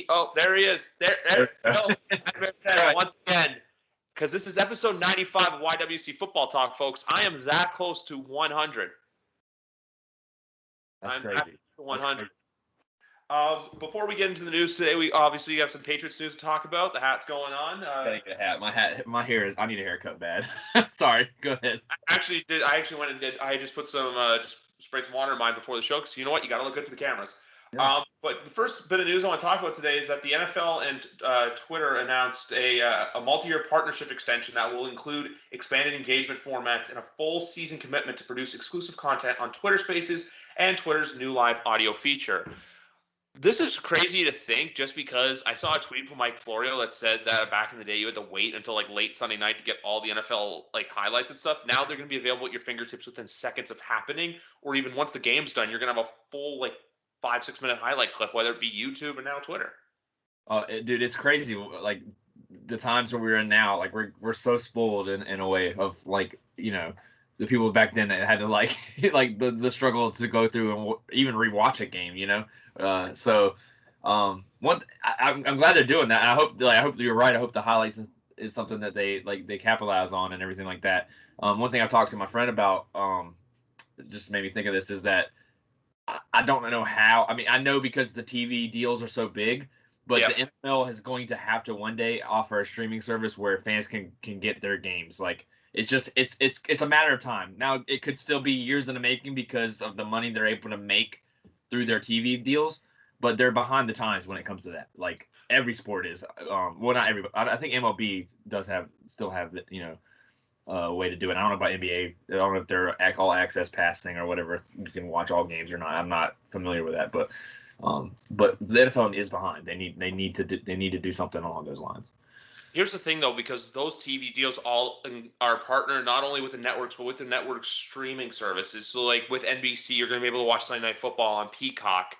Oh, there he is. There we go. Right. Once again, because this is episode 95 of YWC Football Talk, folks. I am that close to 100. That's I'm crazy. at That's 100. crazy. Before we get into the news today, we obviously have some Patriots news to talk about. The hat's going on. Gotta get a hat. My hair is. I need a haircut bad. Sorry. Go ahead. I actually went and did. I just put some, just sprayed some water in mine before the show because you know what, you got to look good for the cameras. Yeah. But the first bit of news I want to talk about today is that the NFL and Twitter announced a multi-year partnership extension that will include expanded engagement formats and a full season commitment to produce exclusive content on Twitter Spaces and Twitter's new live audio feature. This is crazy to think just because I saw a tweet from Mike Florio that said that back in the day you had to wait until like late Sunday night to get all the NFL like highlights and stuff. Now they're going to be available at your fingertips within seconds of happening, or even once the game's done, you're going to have a full like 5-6 minute highlight clip, whether it be YouTube or now Twitter. Dude, it's crazy. Like the times where we're in now, like we're so spoiled in a way of like, the people back then that had to like like the struggle to go through and even rewatch a game, I'm glad they're doing that. I hope you're right. I hope the highlights is something that they capitalize on and everything like that. One thing I've talked to my friend about, just made me think of this, is that I don't know how. I mean, I know because the TV deals are so big, but Yep. the NFL is going to have to one day offer a streaming service where fans can get their games. Like it's a matter of time. Now it could still be years in the making because of the money they're able to make through their TV deals, but they're behind the times when it comes to that. Like every sport is. Well, not every. I think MLB still have the way to do it. I don't know about NBA. I don't know if they're all access pass thing or whatever. You can watch all games or not. I'm not familiar with that, but the NFL is behind. They need to do something along those lines. Here's the thing, though, because those TV deals all are partnered not only with the networks, but with the network streaming services. So, like with NBC, you're going to be able to watch Sunday Night Football on Peacock,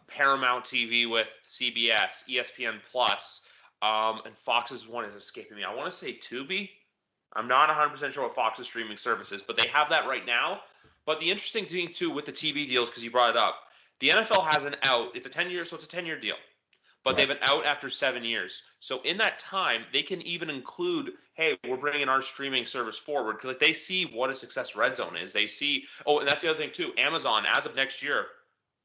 Paramount TV with CBS, ESPN Plus, and Fox's one is escaping me. I want to say Tubi. I'm not 100% sure what Fox's streaming service is, but they have that right now. But the interesting thing, too, with the TV deals, because you brought it up, the NFL has an out. It's a 10-year, so it's a 10-year deal. But they've been out after 7 years. So in that time, they can even include, hey, we're bringing our streaming service forward. Because like, they see what a success Red Zone is. They see, and that's the other thing too. Amazon, as of next year,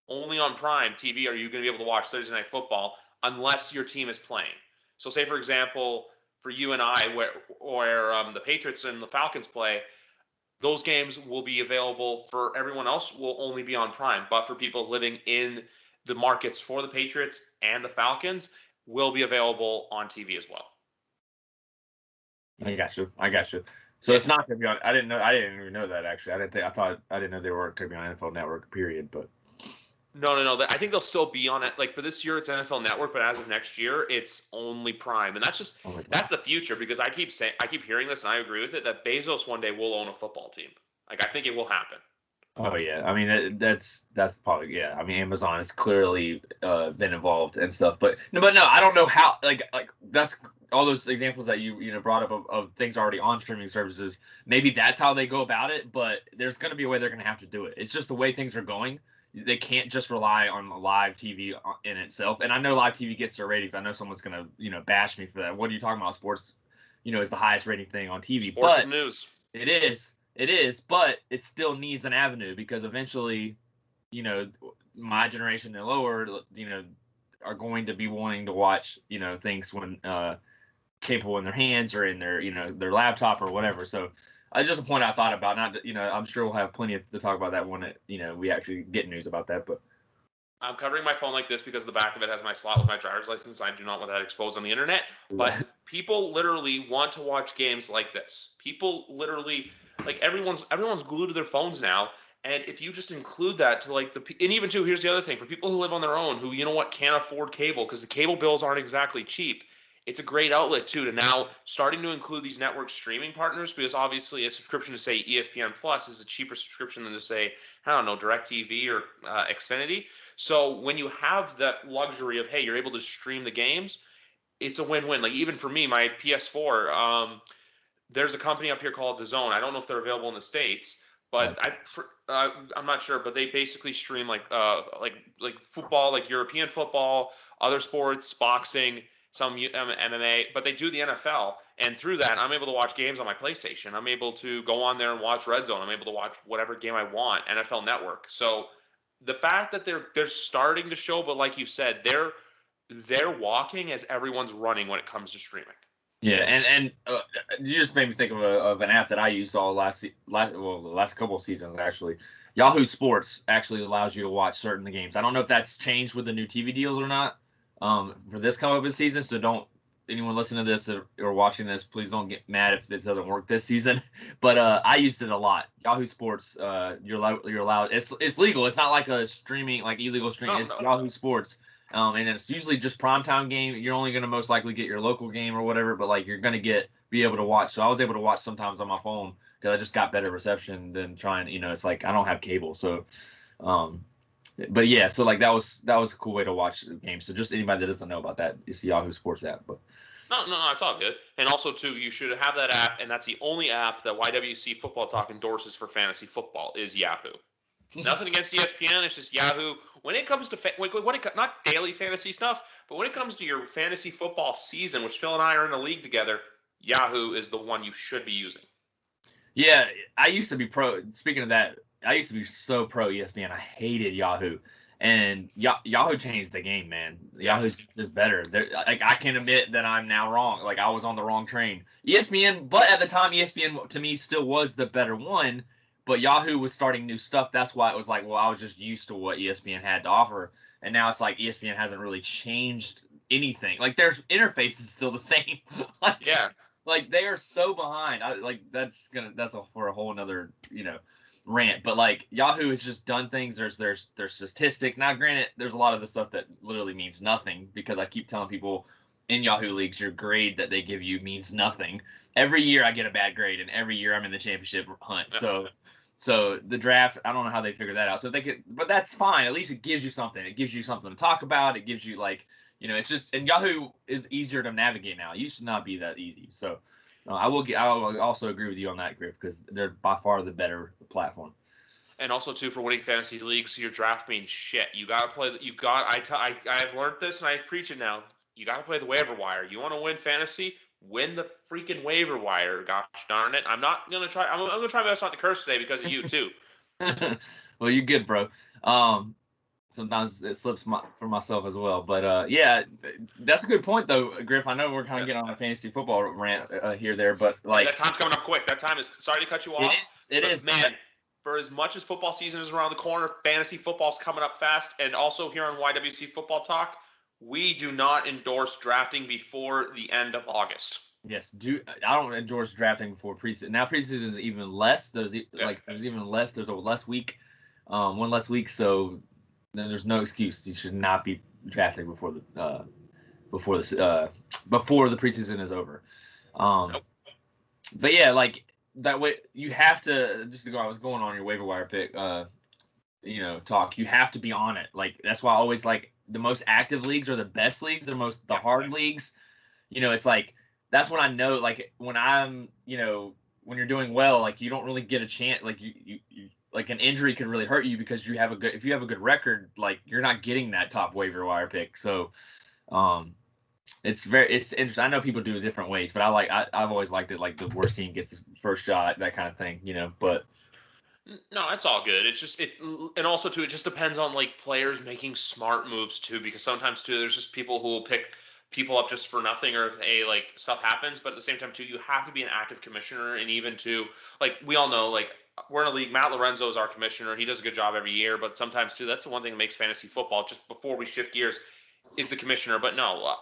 only on Prime TV are you going to be able to watch Thursday Night Football unless your team is playing. So say, for example, for you and I, where the Patriots and the Falcons play, those games will be available. For everyone else will only be on Prime. But for people living in the markets for the Patriots and the Falcons will be available on TV as well. I got you. So it's not going to be on. I didn't even know that, actually. I didn't know they weren't going to be on NFL Network, period. But No. I think they'll still be on it. Like for this year, it's NFL Network, but as of next year, it's only Prime, and that's the future. Because I keep hearing this, and I agree with it, that Bezos one day will own a football team. Like I think it will happen. Oh yeah, I mean that's probably, yeah. I mean Amazon has clearly been involved and stuff, but no, I don't know how. Like that's all those examples that you brought up of things already on streaming services. Maybe that's how they go about it, but there's going to be a way they're going to have to do it. It's just the way things are going. They can't just rely on live TV in itself. And I know live TV gets their ratings. I know someone's going to bash me for that. What are you talking about? Sports, is the highest rating thing on TV. Sports but news. It is, but it still needs an avenue because eventually, my generation and lower, are going to be wanting to watch, things when capable in their hands or in their laptop or whatever. So it's just a point I thought about. Not, I'm sure we'll have plenty to talk about that when we actually get news about that. But I'm covering my phone like this because the back of it has my slot with my driver's license. I do not want that exposed on the internet. But people literally want to watch games like this. People literally, like everyone's glued to their phones now. And if you just include that to and even too, here's the other thing for people who live on their own, who can't afford cable because the cable bills aren't exactly cheap. It's a great outlet too to now starting to include these network streaming partners, because obviously a subscription to say ESPN Plus is a cheaper subscription than to say, I don't know, DirecTV or Xfinity. So when you have that luxury of, hey, you're able to stream the games, it's a win-win. Like even for me, my PS4, there's a company up here called DAZN. I don't know if they're available in the States, but I'm not sure. But they basically stream like football, like European football, other sports, boxing, some MMA, but they do the NFL. And through that, I'm able to watch games on my PlayStation. I'm able to go on there and watch Red Zone. I'm able to watch whatever game I want, NFL Network. So the fact that they're starting to show, but like you said, they're walking as everyone's running when it comes to streaming. Yeah, and you just made me think of an app that I used all the last couple of seasons actually. Yahoo Sports actually allows you to watch certain games. I don't know if that's changed with the new TV deals or not for this coming season. So don't anyone listen to this or watching this, please don't get mad if it doesn't work this season. But I used it a lot. Yahoo Sports, you're allowed. It's legal. It's not like a streaming like illegal streaming. It's Yahoo Sports. And it's usually just primetime game. You're only going to most likely get your local game or whatever, but like you're going to be able to watch. So I was able to watch sometimes on my phone because I just got better reception than trying, it's like I don't have cable. So, but yeah, so like that was a cool way to watch the game. So just anybody that doesn't know about that, it's the Yahoo Sports app. But no, it's all good. And also too, you should have that app, and that's the only app that YWC Football Talk endorses for fantasy football is Yahoo. Nothing against ESPN, it's just Yahoo. When it comes to not daily fantasy stuff, but when it comes to your fantasy football season, which Phil and I are in a league together, Yahoo is the one you should be using. Yeah, I used to be pro. Speaking of that, I used to be so pro ESPN. I hated Yahoo, and Yahoo changed the game, man. Yahoo's just better. Like I can admit that I'm now wrong. Like I was on the wrong train. ESPN, but at the time, ESPN to me still was the better one. But Yahoo was starting new stuff. That's why it was like, well, I was just used to what ESPN had to offer. And now it's like ESPN hasn't really changed anything. Like their interface is still the same. Like they are so behind. That's for a whole nother, rant. But like Yahoo has just done things. There's statistics. Now granted, there's a lot of the stuff that literally means nothing because I keep telling people in Yahoo leagues, your grade that they give you means nothing. Every year I get a bad grade and every year I'm in the championship hunt. So the draft, I don't know how they figure that out. So but that's fine. At least it gives you something. It gives you something to talk about. It gives you it's just, and Yahoo is easier to navigate now. It used to not be that easy. So I will also agree with you on that, Griff, because they're by far the better platform. And also too, for winning fantasy leagues, your draft means shit. You gotta play. I've learned this and I preach it now. You gotta play the waiver wire. You want to win fantasy? Win the freaking waiver wire. Gosh darn it. I'm gonna try my best not to curse today because of you too. Well, you're good, bro. Sometimes it slips for myself as well. But yeah, that's a good point though, Griff. I know we're kind of getting on a fantasy football rant there, but like that time's coming up quick. That time is sorry to cut you off. It is, man. For as much as football season is around the corner, fantasy football's coming up fast. And also here on YWC Football Talk, we do not endorse drafting before the end of August. Yes, I don't endorse drafting before preseason. Now preseason is even less. There's even less. There's one less week. So then there's no excuse. You should not be drafting before the preseason is over. Nope. But yeah, like that way you have to just to go. I was going on your waiver wire pick. Talk. You have to be on it. Like that's why I always like. The most active leagues are the best leagues. The hard leagues, it's like that's when I know. Like when I'm, when you're doing well, like you don't really get a chance. Like you like an injury could really hurt you because if you have a good record, like you're not getting that top waiver wire pick. So, it's interesting. I know people do it different ways, but I've always liked it. Like the worst team gets the first shot, that kind of thing. But. No, it's all good. It's just and also too, it just depends on like players making smart moves too, because sometimes too, there's just people who will pick people up just for nothing or like stuff happens. But at the same time too, you have to be an active commissioner, and even to like we all know, like we're in a league. Matt Lorenzo is our commissioner. He does a good job every year, but sometimes too, that's the one thing that makes fantasy football. Just before we shift gears, is the commissioner. But no,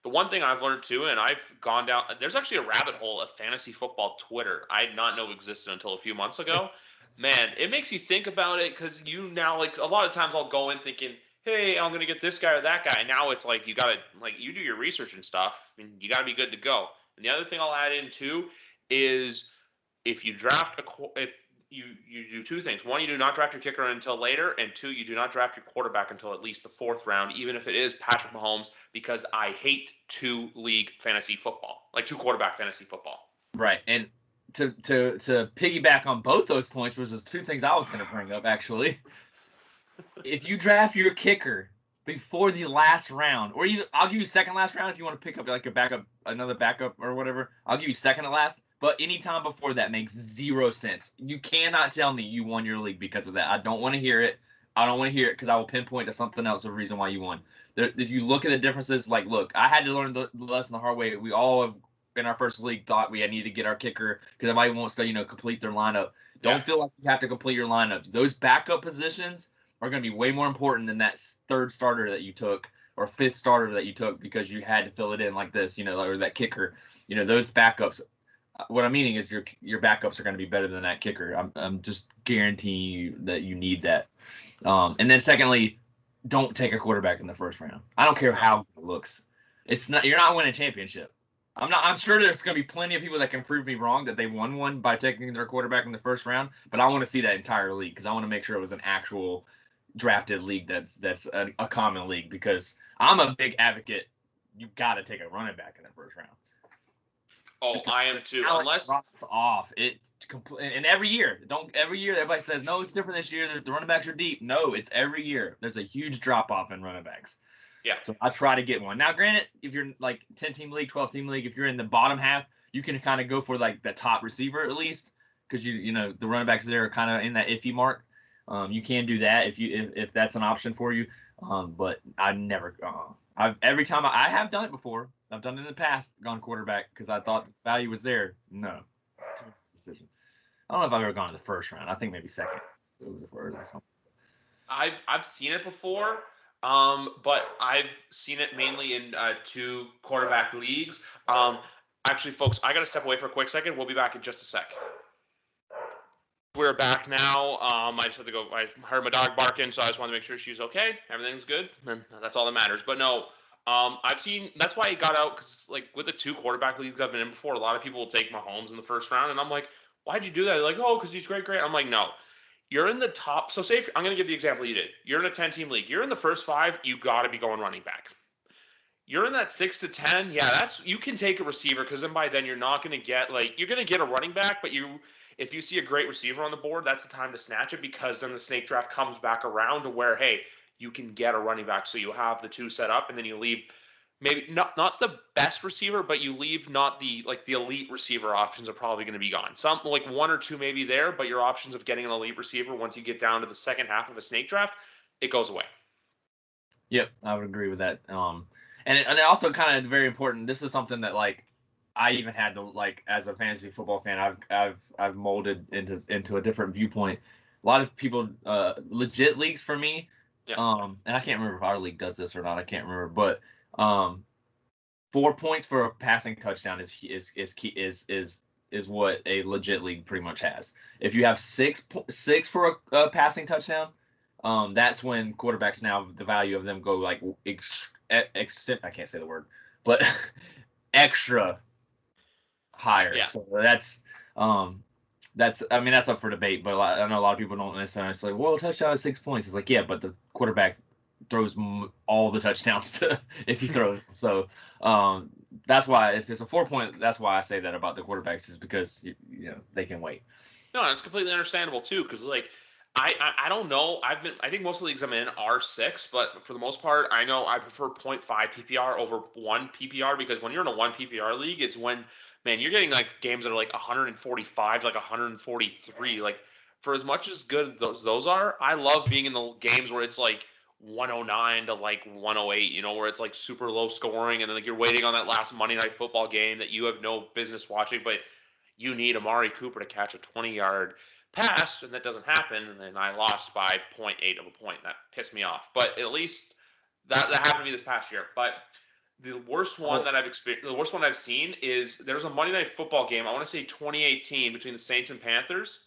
the one thing I've learned too, and I've gone down. There's actually a rabbit hole of fantasy football Twitter I did not know existed until a few months ago. Man, it makes you think about it because you now, like, a lot of times I'll go in thinking, hey, I'm going to get this guy or that guy. And now it's like you got to, like, you do your research and stuff, and you got to be good to go. And the other thing I'll add in, too, is if you draft if you do two things. One, you do not draft your kicker until later. And two, you do not draft your quarterback until at least the fourth round, even if it is Patrick Mahomes, because I hate two quarterback fantasy football. Right. And to piggyback on both those points was the two things I was going to bring up, actually. If you draft your kicker before the last round, or even I'll give you second last round if you want to pick up like a backup, another backup or whatever. I'll give you second to last, but anytime before that makes zero sense. You cannot tell me you won your league because of that. I don't want to hear it. I don't want to hear it because I will pinpoint to something else the reason why you won. If you look at the differences, like, look, I had to learn the lesson the hard way. We all have, in our first league thought we needed to get our kicker because everybody wants to, complete their lineup. Don't feel like you have to complete your lineup. Those backup positions are going to be way more important than that third starter that you took or fifth starter that you took because you had to fill it in like this, or that kicker. Those backups. What I'm meaning is your backups are going to be better than that kicker. I'm just guaranteeing you that you need that. And then secondly, don't take a quarterback in the first round. I don't care how it looks. You're not winning a championship. I'm sure there's going to be plenty of people that can prove me wrong that they won one by taking their quarterback in the first round, but I want to see that entire league because I want to make sure it was an actual drafted league that's a common league because I'm a big advocate. You got to take a running back in the first round. Oh, because I am too. Unless drops off, and every year, everybody says no, it's different this year. The running backs are deep. No, it's every year. There's a huge drop off in running backs. Yeah. So I try to get one. Now, granted, if you're like 10-team league, 12-team league, if you're in the bottom half, you can kind of go for like the top receiver at least because the running backs there are kind of in that iffy mark. You can do that if that's an option for you. But I never. Every time I have done it before. I've done it in the past, gone quarterback because I thought the value was there. No, decision. I don't know if I've ever gone in the first round. I think maybe second. It was the first or something. I've seen it before, but I've seen it mainly in 2 quarterback leagues. Actually, folks, I got to step away for a quick second. We'll be back in just a sec. We're back now. I just have to go. I heard my dog barking, so I just wanted to make sure she's okay. Everything's good, and that's all that matters. But no. I've seen that's why he got out because like with the 2 quarterback leagues I've been in before, a lot of people will take Mahomes in the first round, and I'm like, why'd you do that? They're like, oh, because he's great. I'm like, no, you're in the top. So say I'm gonna give the example you did. You're in a 10-team league. You're in the first 5. You got to be going running back. You're in that 6 to 10. Yeah, you can take a receiver because then by then you're not gonna get you're gonna get a running back, but if you see a great receiver on the board, that's the time to snatch it because then the snake draft comes back around to where hey. You can get a running back. So you have the 2 set up and then you leave maybe not the best receiver, but you leave not the elite receiver options are probably going to be gone. Some 1 or 2 maybe there, but your options of getting an elite receiver once you get down to the second half of a snake draft, it goes away. Yep, I would agree with that. And it also kind of very important. This is something that I even had to as a fantasy football fan, I've molded into a different viewpoint. A lot of people legit leagues for me. Yeah. And I can't remember if our league does this or not. I can't remember, but 4 points for a passing touchdown is what a legit league pretty much has. If you have six for a passing touchdown, that's when quarterbacks now the value of them go I can't say the word, but extra higher. Yeah. So that's up for debate, but I know a lot of people don't necessarily. It's like, well, touchdown is 6 points. It's like, yeah, but the quarterback throws all the touchdowns if he throws. So that's why if it's a 4 point, that's why I say that about the quarterbacks is because they can wait. No, it's completely understandable too, because I don't know. I think most of the leagues I'm in are 6, but for the most part, I know I prefer 0.5 PPR over 1 PPR because when you're in a 1 PPR league, it's when you're getting games that are 145, 143. For as much as good those are, I love being in the games where it's 109 to 108, where it's super low scoring and then you're waiting on that last Monday Night Football game that you have no business watching, but you need Amari Cooper to catch a 20-yard pass, and that doesn't happen, and then I lost by 0.8 of a point. That pissed me off. But at least that happened to me this past year. But the worst one that I've seen is there's a Monday Night Football game. I want to say 2018 between the Saints and Panthers.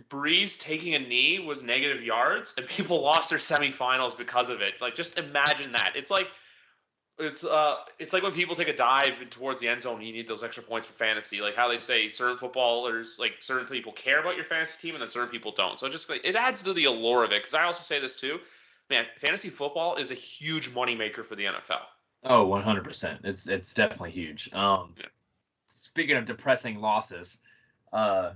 Breeze taking a knee was negative yards, and people lost their semifinals because of it. Just imagine that. It's like when people take a dive towards the end zone, you need those extra points for fantasy. How they say certain footballers, certain people care about your fantasy team, and then certain people don't. So just it adds to the allure of it. Because I also say this too, man, fantasy football is a huge moneymaker for the NFL. Oh, 100%. It's definitely huge. Yeah. Speaking of depressing losses, I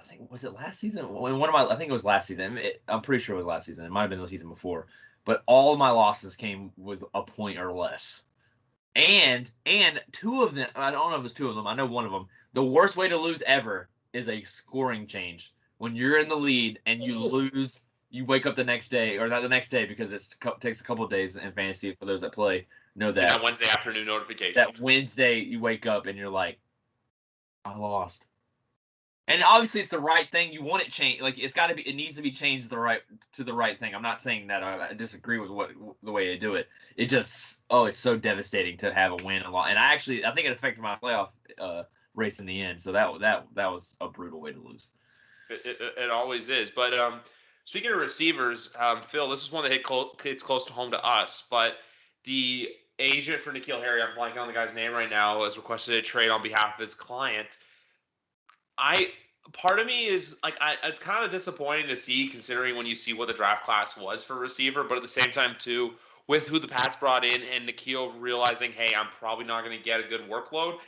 think was it last season? I think it was last season. I'm pretty sure it was last season. It might have been the season before. but all of my losses came with a point or less. And two of them, I don't know if it's two of them, I know one of them. The worst way to lose ever is a scoring change. When you're in the lead and you lose, you wake up the next day, or not the next day because it takes a couple of days in fantasy for those that play know that. That Wednesday afternoon notification. That Wednesday you wake up and you're like, I lost. And obviously it's the right thing. You want it changed. Like it needs to be changed to the right thing. I'm not saying that I disagree with the way they do it. It just it's so devastating to have a win a lot. And I think it affected my playoff race in the end. So that was a brutal way to lose. It always is. But speaking of receivers, Phil, this is one that hits close to home to us. But the agent for N'Keal Harry, I'm blanking on the guy's name right now, has requested a trade on behalf of his client. Part of me is like, it's kind of disappointing to see, considering when you see what the draft class was for receiver, but at the same time too, with who the Pats brought in and N'Keal realizing, hey, I'm probably not going to get a good workload.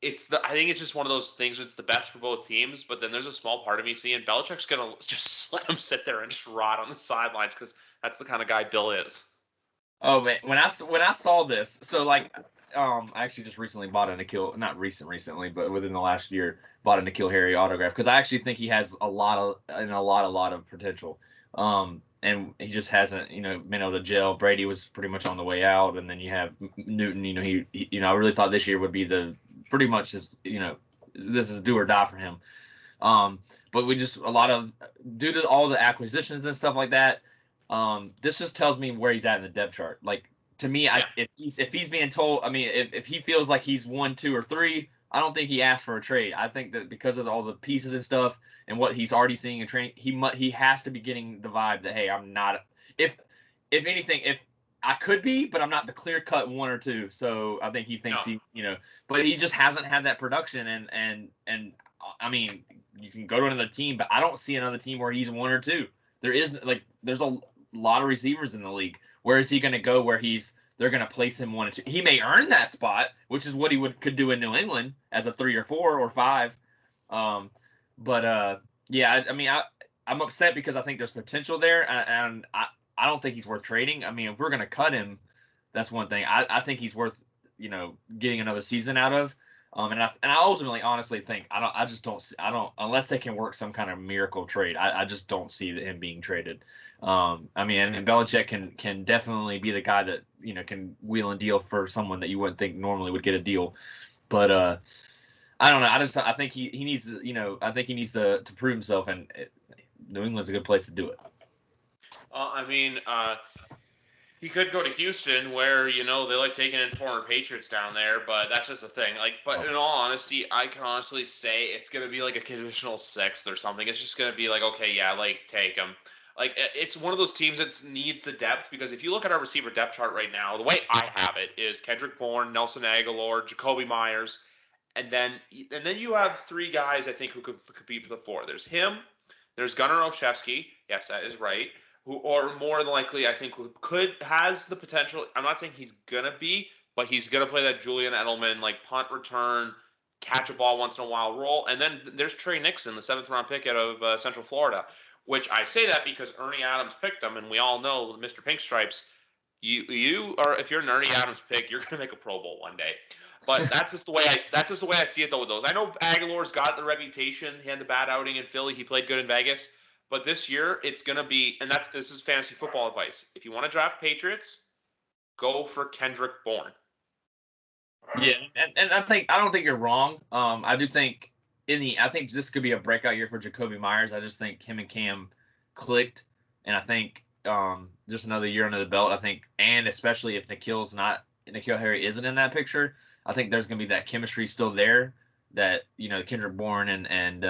I think it's just one of those things. It's the best for both teams, but then there's a small part of me seeing Belichick's going to just let him sit there and just rot on the sidelines because that's the kind of guy Bill is. Oh man, when I saw this, so like, I actually just recently bought a N'Keal, not recently, but within the last year, bought a N'Keal Harry autograph because I actually think he has a lot of potential. And he just hasn't, been able to gel. Brady was pretty much on the way out, and then you have Newton. He I really thought this year would be pretty much this is do or die for him. But we just due to all the acquisitions and stuff like that. This just tells me where he's at in the depth chart. Like, to me, if he's being told, if he feels like he's 1, 2, or 3, I don't think he asked for a trade. I think that because of all the pieces and stuff and what he's already seeing in training, he has to be getting the vibe that, hey, I'm not. If anything, if I could be, but I'm not the clear cut 1 or 2. So I think he thinks but he just hasn't had that production. And you can go to another team, but I don't see another team where he's 1 or 2. There's a lot of receivers in the league. Where is he going to go where they're going to place him 1 or 2? He may earn that spot, which is what he could do in New England as a 3 or 4 or 5. I'm upset because I think there's potential there, and I don't think he's worth trading. If we're going to cut him, that's one thing. I think he's worth getting another season out of. And I ultimately, honestly think I don't unless they can work some kind of miracle trade. I just don't see him being traded. And Belichick can definitely be the guy that can wheel and deal for someone that you wouldn't think normally would get a deal. But I don't know. I think he needs to prove himself, and New England's a good place to do it. He could go to Houston where, they like taking in former Patriots down there, but that's just a thing. In all honesty, I can honestly say it's going to be like a conditional 6th or something. It's just going to be like, okay, yeah, take him. It's one of those teams that needs the depth, because if you look at our receiver depth chart right now, the way I have it is Kendrick Bourne, Nelson Aguilar, Jacoby Myers, and then you have 3 guys I think who could be for the 4. There's him, there's Gunnar Olszewski, yes, that is right, or more than likely, I think has the potential. I'm not saying he's gonna be, but he's gonna play that Julian Edelman punt return, catch a ball once in a while role. And then there's Trey Nixon, the 7th round pick out of Central Florida, which I say that because Ernie Adams picked him, and we all know Mr. Pink Stripes. You are, if you're an Ernie Adams pick, you're gonna make a Pro Bowl one day. But that's just the way I see it though with those. I know Aguilar's got the reputation. He had the bad outing in Philly. He played good in Vegas. But this year, it's going to be, and this is fantasy football advice. If you want to draft Patriots, go for Kendrick Bourne. Yeah, and I don't think you're wrong. I do think I think this could be a breakout year for Jacoby Myers. I just think him and Cam clicked, and I think just another year under the belt. I think, and especially if N'Keal Harry isn't in that picture, I think there's going to be that chemistry still there that Kendrick Bourne and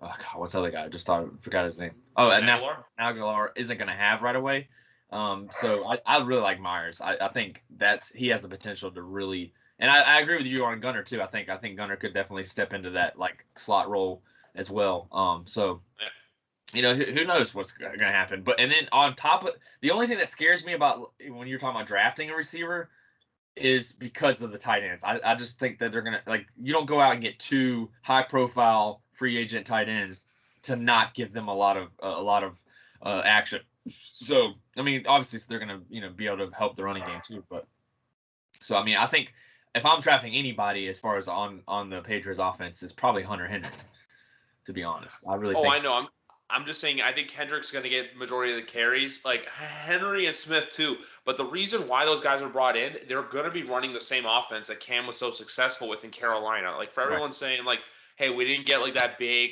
oh God, what's the other guy? I just forgot his name. Oh, and Aguilar isn't going to have right away. So I really like Myers. I think he has the potential to really, and I agree with you on Gunnar too. I think Gunnar could definitely step into that slot role as well. Who knows what's going to happen. But and then on top of the only thing that scares me about when you're talking about drafting a receiver is because of the tight ends. I just think that they're going to you don't go out and get 2 high profile free agent tight ends to not give them a lot of action. So I mean, obviously they're gonna be able to help the running game too. But so I mean, I think if I'm drafting anybody as far as on the Patriots offense, it's probably Hunter Henry. To be honest, I really Oh, think. I know. I'm just saying. I think Hendrick's going to get majority of the carries, like Henry and Smith too. But the reason why those guys were brought in, they're going to be running the same offense that Cam was so successful with in Carolina. Like for Right. everyone saying like, hey, we didn't get like that big,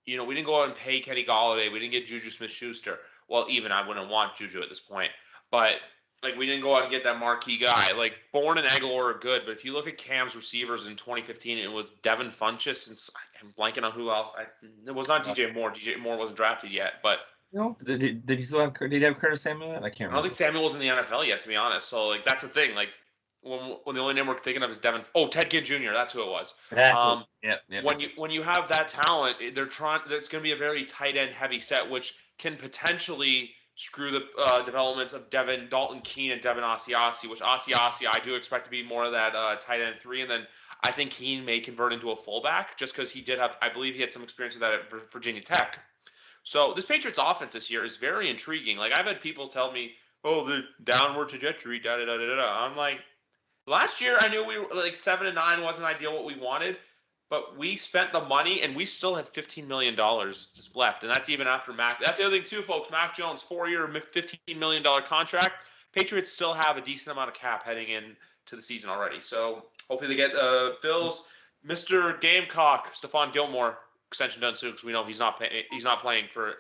we didn't go out and pay Kenny Golladay, we didn't get Juju Smith-Schuster. Well, even I wouldn't want Juju at this point, but like we didn't go out and get that marquee guy. Like Bourne and Aguilar are good, but if you look at Cam's receivers in 2015, it was Devin Funchess and I'm blanking on who else. It was not DJ Moore. DJ Moore wasn't drafted yet, but No, did he still have? Did he have Curtis Samuel? I can't I don't remember. think Samuel was in the NFL yet, to be honest. So like that's the thing. Like when the only name we're thinking of is Devin. Oh, Ted Ginn Jr. That's who it was. That's what. Yep. When you have that talent, they're trying. It's going to be a very tight end heavy set, which can potentially screw the developments of Devin Dalton Keene and Devin Asiasi. Which Asiasi I do expect to be more of that tight end 3, and then I think Keene may convert into a fullback just because he did have. I believe he had some experience with that at Virginia Tech. So this Patriots offense this year is very intriguing. Like I've had people tell me, "Oh, the downward trajectory." Da da da da da. I'm like, last year I knew we were like 7-9 wasn't ideal what we wanted, but we spent the money and we still had $15 million left, and that's even after Mac. That's the other thing too, folks. Mac Jones, 4-year, $15 million contract. Patriots still have a decent amount of cap heading in to the season already. So hopefully they get Phil's Mr. Gamecock, Stephon Gilmore extension done soon because we know he's not playing for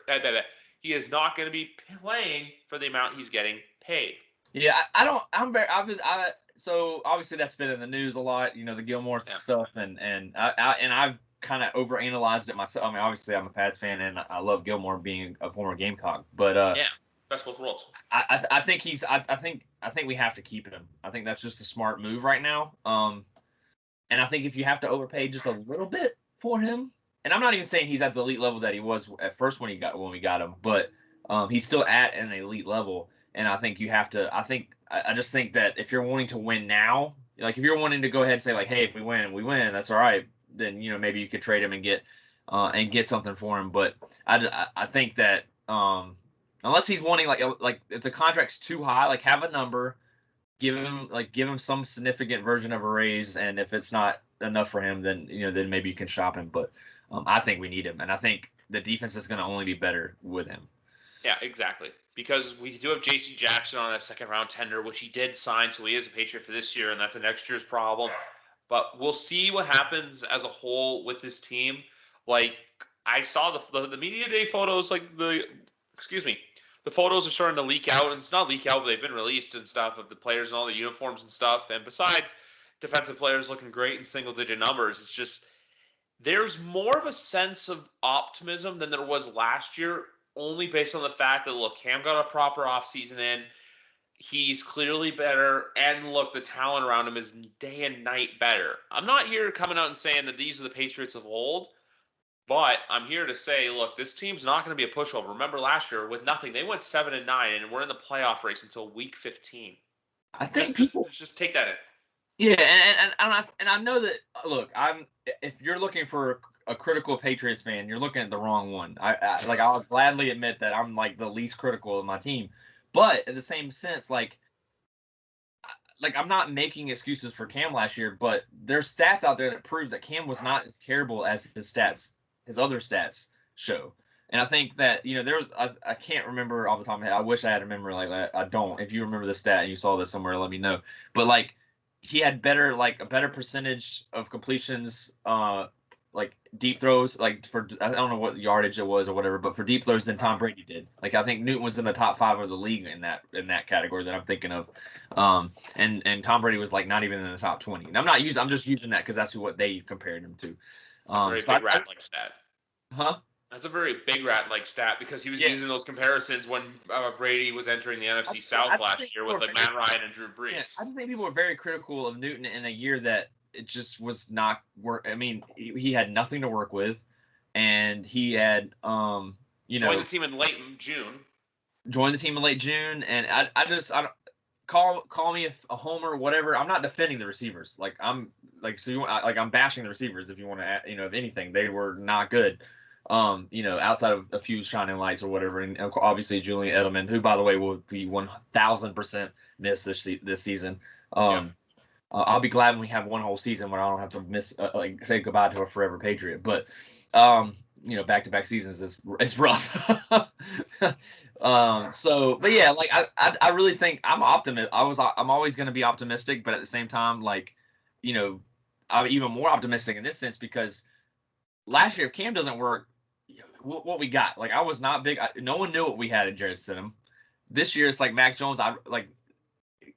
he is not going to be playing for the amount he's getting paid. Yeah, I don't. I'm very. So obviously that's been in the news a lot. The Gilmore stuff, and I've kind of overanalyzed it myself. I mean, obviously I'm a Pats fan and I love Gilmore being a former Gamecock, but yeah, best both worlds. I think he's. I think we have to keep him. I think that's just a smart move right now. And I think if you have to overpay just a little bit for him, and I'm not even saying he's at the elite level that he was at first when we got him, but he's still at an elite level. And I think you have to. I just think that if you're wanting to win now, like if you're wanting to go ahead and say like, hey, if we win, we win. That's all right. Then maybe you could trade him and get something for him. But I think that unless he's wanting like if the contract's too high, like have a number, give him some significant version of a raise, and if it's not enough for him, then then maybe you can shop him. But I think we need him, and I think the defense is going to only be better with him. Yeah, exactly. Because we do have J.C. Jackson on a second-round tender, which he did sign, so he is a Patriot for this year, and that's a next year's problem. But we'll see what happens as a whole with this team. Like, I saw the media day photos, the photos are starting to leak out, and it's not leak out, but they've been released and stuff of the players and all the uniforms and stuff. And besides defensive players looking great in single-digit numbers, it's just there's more of a sense of optimism than there was last year, only based on the fact that, look, Cam got a proper offseason in. He's clearly better. And, look, the talent around him is day and night better. I'm not here coming out and saying that these are the Patriots of old, but I'm here to say, look, this team's not going to be a pushover. Remember last year, with nothing, they went 7-9, and we're in the playoff race until week 15. I think just take that in. Yeah, and I know that. Look, if you're looking for a critical Patriots fan, you're looking at the wrong one. I'll gladly admit that I'm like the least critical of my team, but in the same sense, like I'm not making excuses for Cam last year, but there's stats out there that prove that Cam was not as terrible as his other stats show. And I think that I can't remember off the top of my head. I wish I had a memory like that. I don't. If you remember the stat and you saw this somewhere, let me know. But like he had a better percentage of completions, like deep throws, like for I don't know what yardage it was or whatever, but for deep throws than Tom Brady did. Like I think Newton was in the top 5 of the league in that category that I'm thinking of. And Tom Brady was like not even in the top 20. And I'm just using that because that's what they compared him to. That's a very big rat-like stat. Huh? That's a very big rat-like stat because he was using those comparisons when Brady was entering the NFC South last year with like Matt Ryan and Drew Brees. Yeah, I think people were very critical of Newton in a year that it just was not work. I mean, he had nothing to work with, and he had joined the team in late June. Joined the team in late June, and I don't call me a homer, whatever. I'm not defending the receivers. I'm bashing the receivers if you want to, if anything, they were not good. Outside of a few shining lights or whatever, and obviously Julian Edelman, who by the way will be 1,000% missed this season. I'll be glad when we have one whole season where I don't have to miss say goodbye to a forever Patriot. But back-to-back seasons is rough. But yeah, like I really think I'm optimist. I'm always going to be optimistic, but at the same time, like, I'm even more optimistic in this sense because last year if Cam doesn't work, what we got, like I was not big. No one knew what we had in Jared Stidham. This year it's like Mac Jones. I like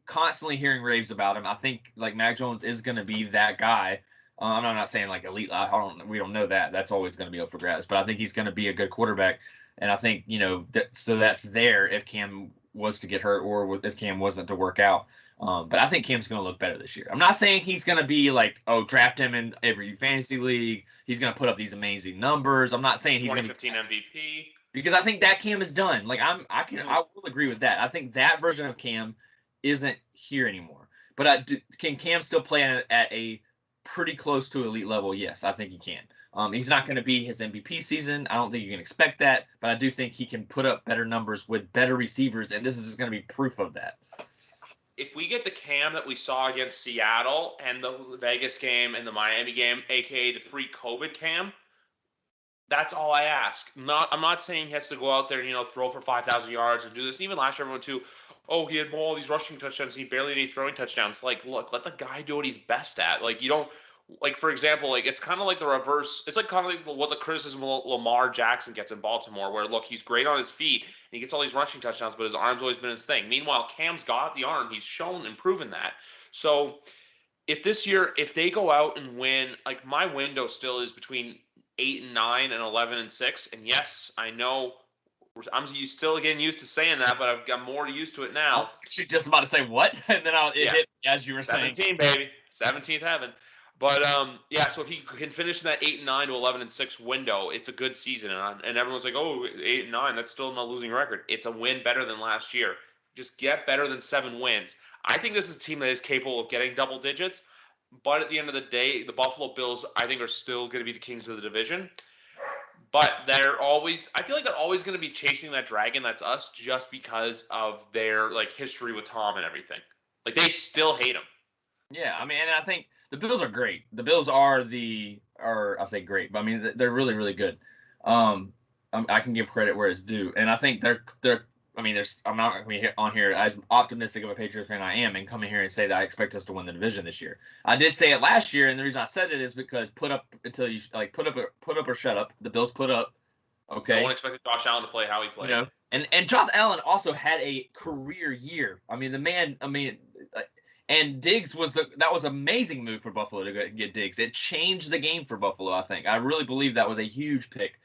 constantly hearing raves about him. I think like Mac Jones is going to be that guy. I'm not saying like elite. We don't know that. That's always going to be up for grabs. But I think he's going to be a good quarterback. And I think so that's there if Cam was to get hurt or if Cam wasn't to work out. But I think Cam's going to look better this year. I'm not saying he's going to be like, draft him in every fantasy league. He's going to put up these amazing numbers. I'm not saying he's going to 2015 MVP. Because I think that Cam is done. Like I will agree with that. I think that version of Cam isn't here anymore. But can Cam still play at a pretty close to elite level? Yes, I think he can. He's not going to be his MVP season. I don't think you can expect that, but I do think he can put up better numbers with better receivers, and this is just going to be proof of that. If we get the Cam that we saw against Seattle and the Vegas game and the Miami game, aka the pre-COVID Cam, that's all I ask. I'm not saying he has to go out there and throw for 5,000 yards and do this. And even last year, everyone too. Oh, he had all these rushing touchdowns. He barely had any throwing touchdowns. Like, look, let the guy do what he's best at. Like, you don't. Like, for example, like it's kind of like the reverse. It's like kind of like what the criticism of Lamar Jackson gets in Baltimore, where look, he's great on his feet and he gets all these rushing touchdowns, but his arm's always been his thing. Meanwhile, Cam's got the arm. He's shown and proven that. So if this year, if they go out and win, like my window still is between 8-9 and 11-6. And yes, I know I'm still getting used to saying that, but I've got more used to it now. I'm actually just about to say what, and then it hit as you were 17, saying. 17, baby, 17th heaven. But so if he can finish in that 8-9 to 11-6 window, it's a good season. And everyone's like, 8-9, that's still not a losing record. It's a win better than last year. Just get better than 7 wins. I think this is a team that is capable of getting double digits. But at the end of the day, the Buffalo Bills, I think, are still going to be the kings of the division. But I feel like they're always going to be chasing that dragon that's us just because of their like history with Tom and everything. Like they still hate him. Yeah, I mean, and I think the Bills are great. The Bills are I say great, but I mean they're really, really good. I can give credit where it's due, and I think they're. I mean, I'm not going to be on here as optimistic of a Patriots fan I am, and come in here and say that I expect us to win the division this year. I did say it last year, and the reason I said it is because put up or shut up. The Bills put up. Okay. No one expected Josh Allen to play how he played. And Josh Allen also had a career year. I mean, the man. I mean, and Diggs that was an amazing move for Buffalo to get Diggs. It changed the game for Buffalo. I think I really believe that was a huge pick.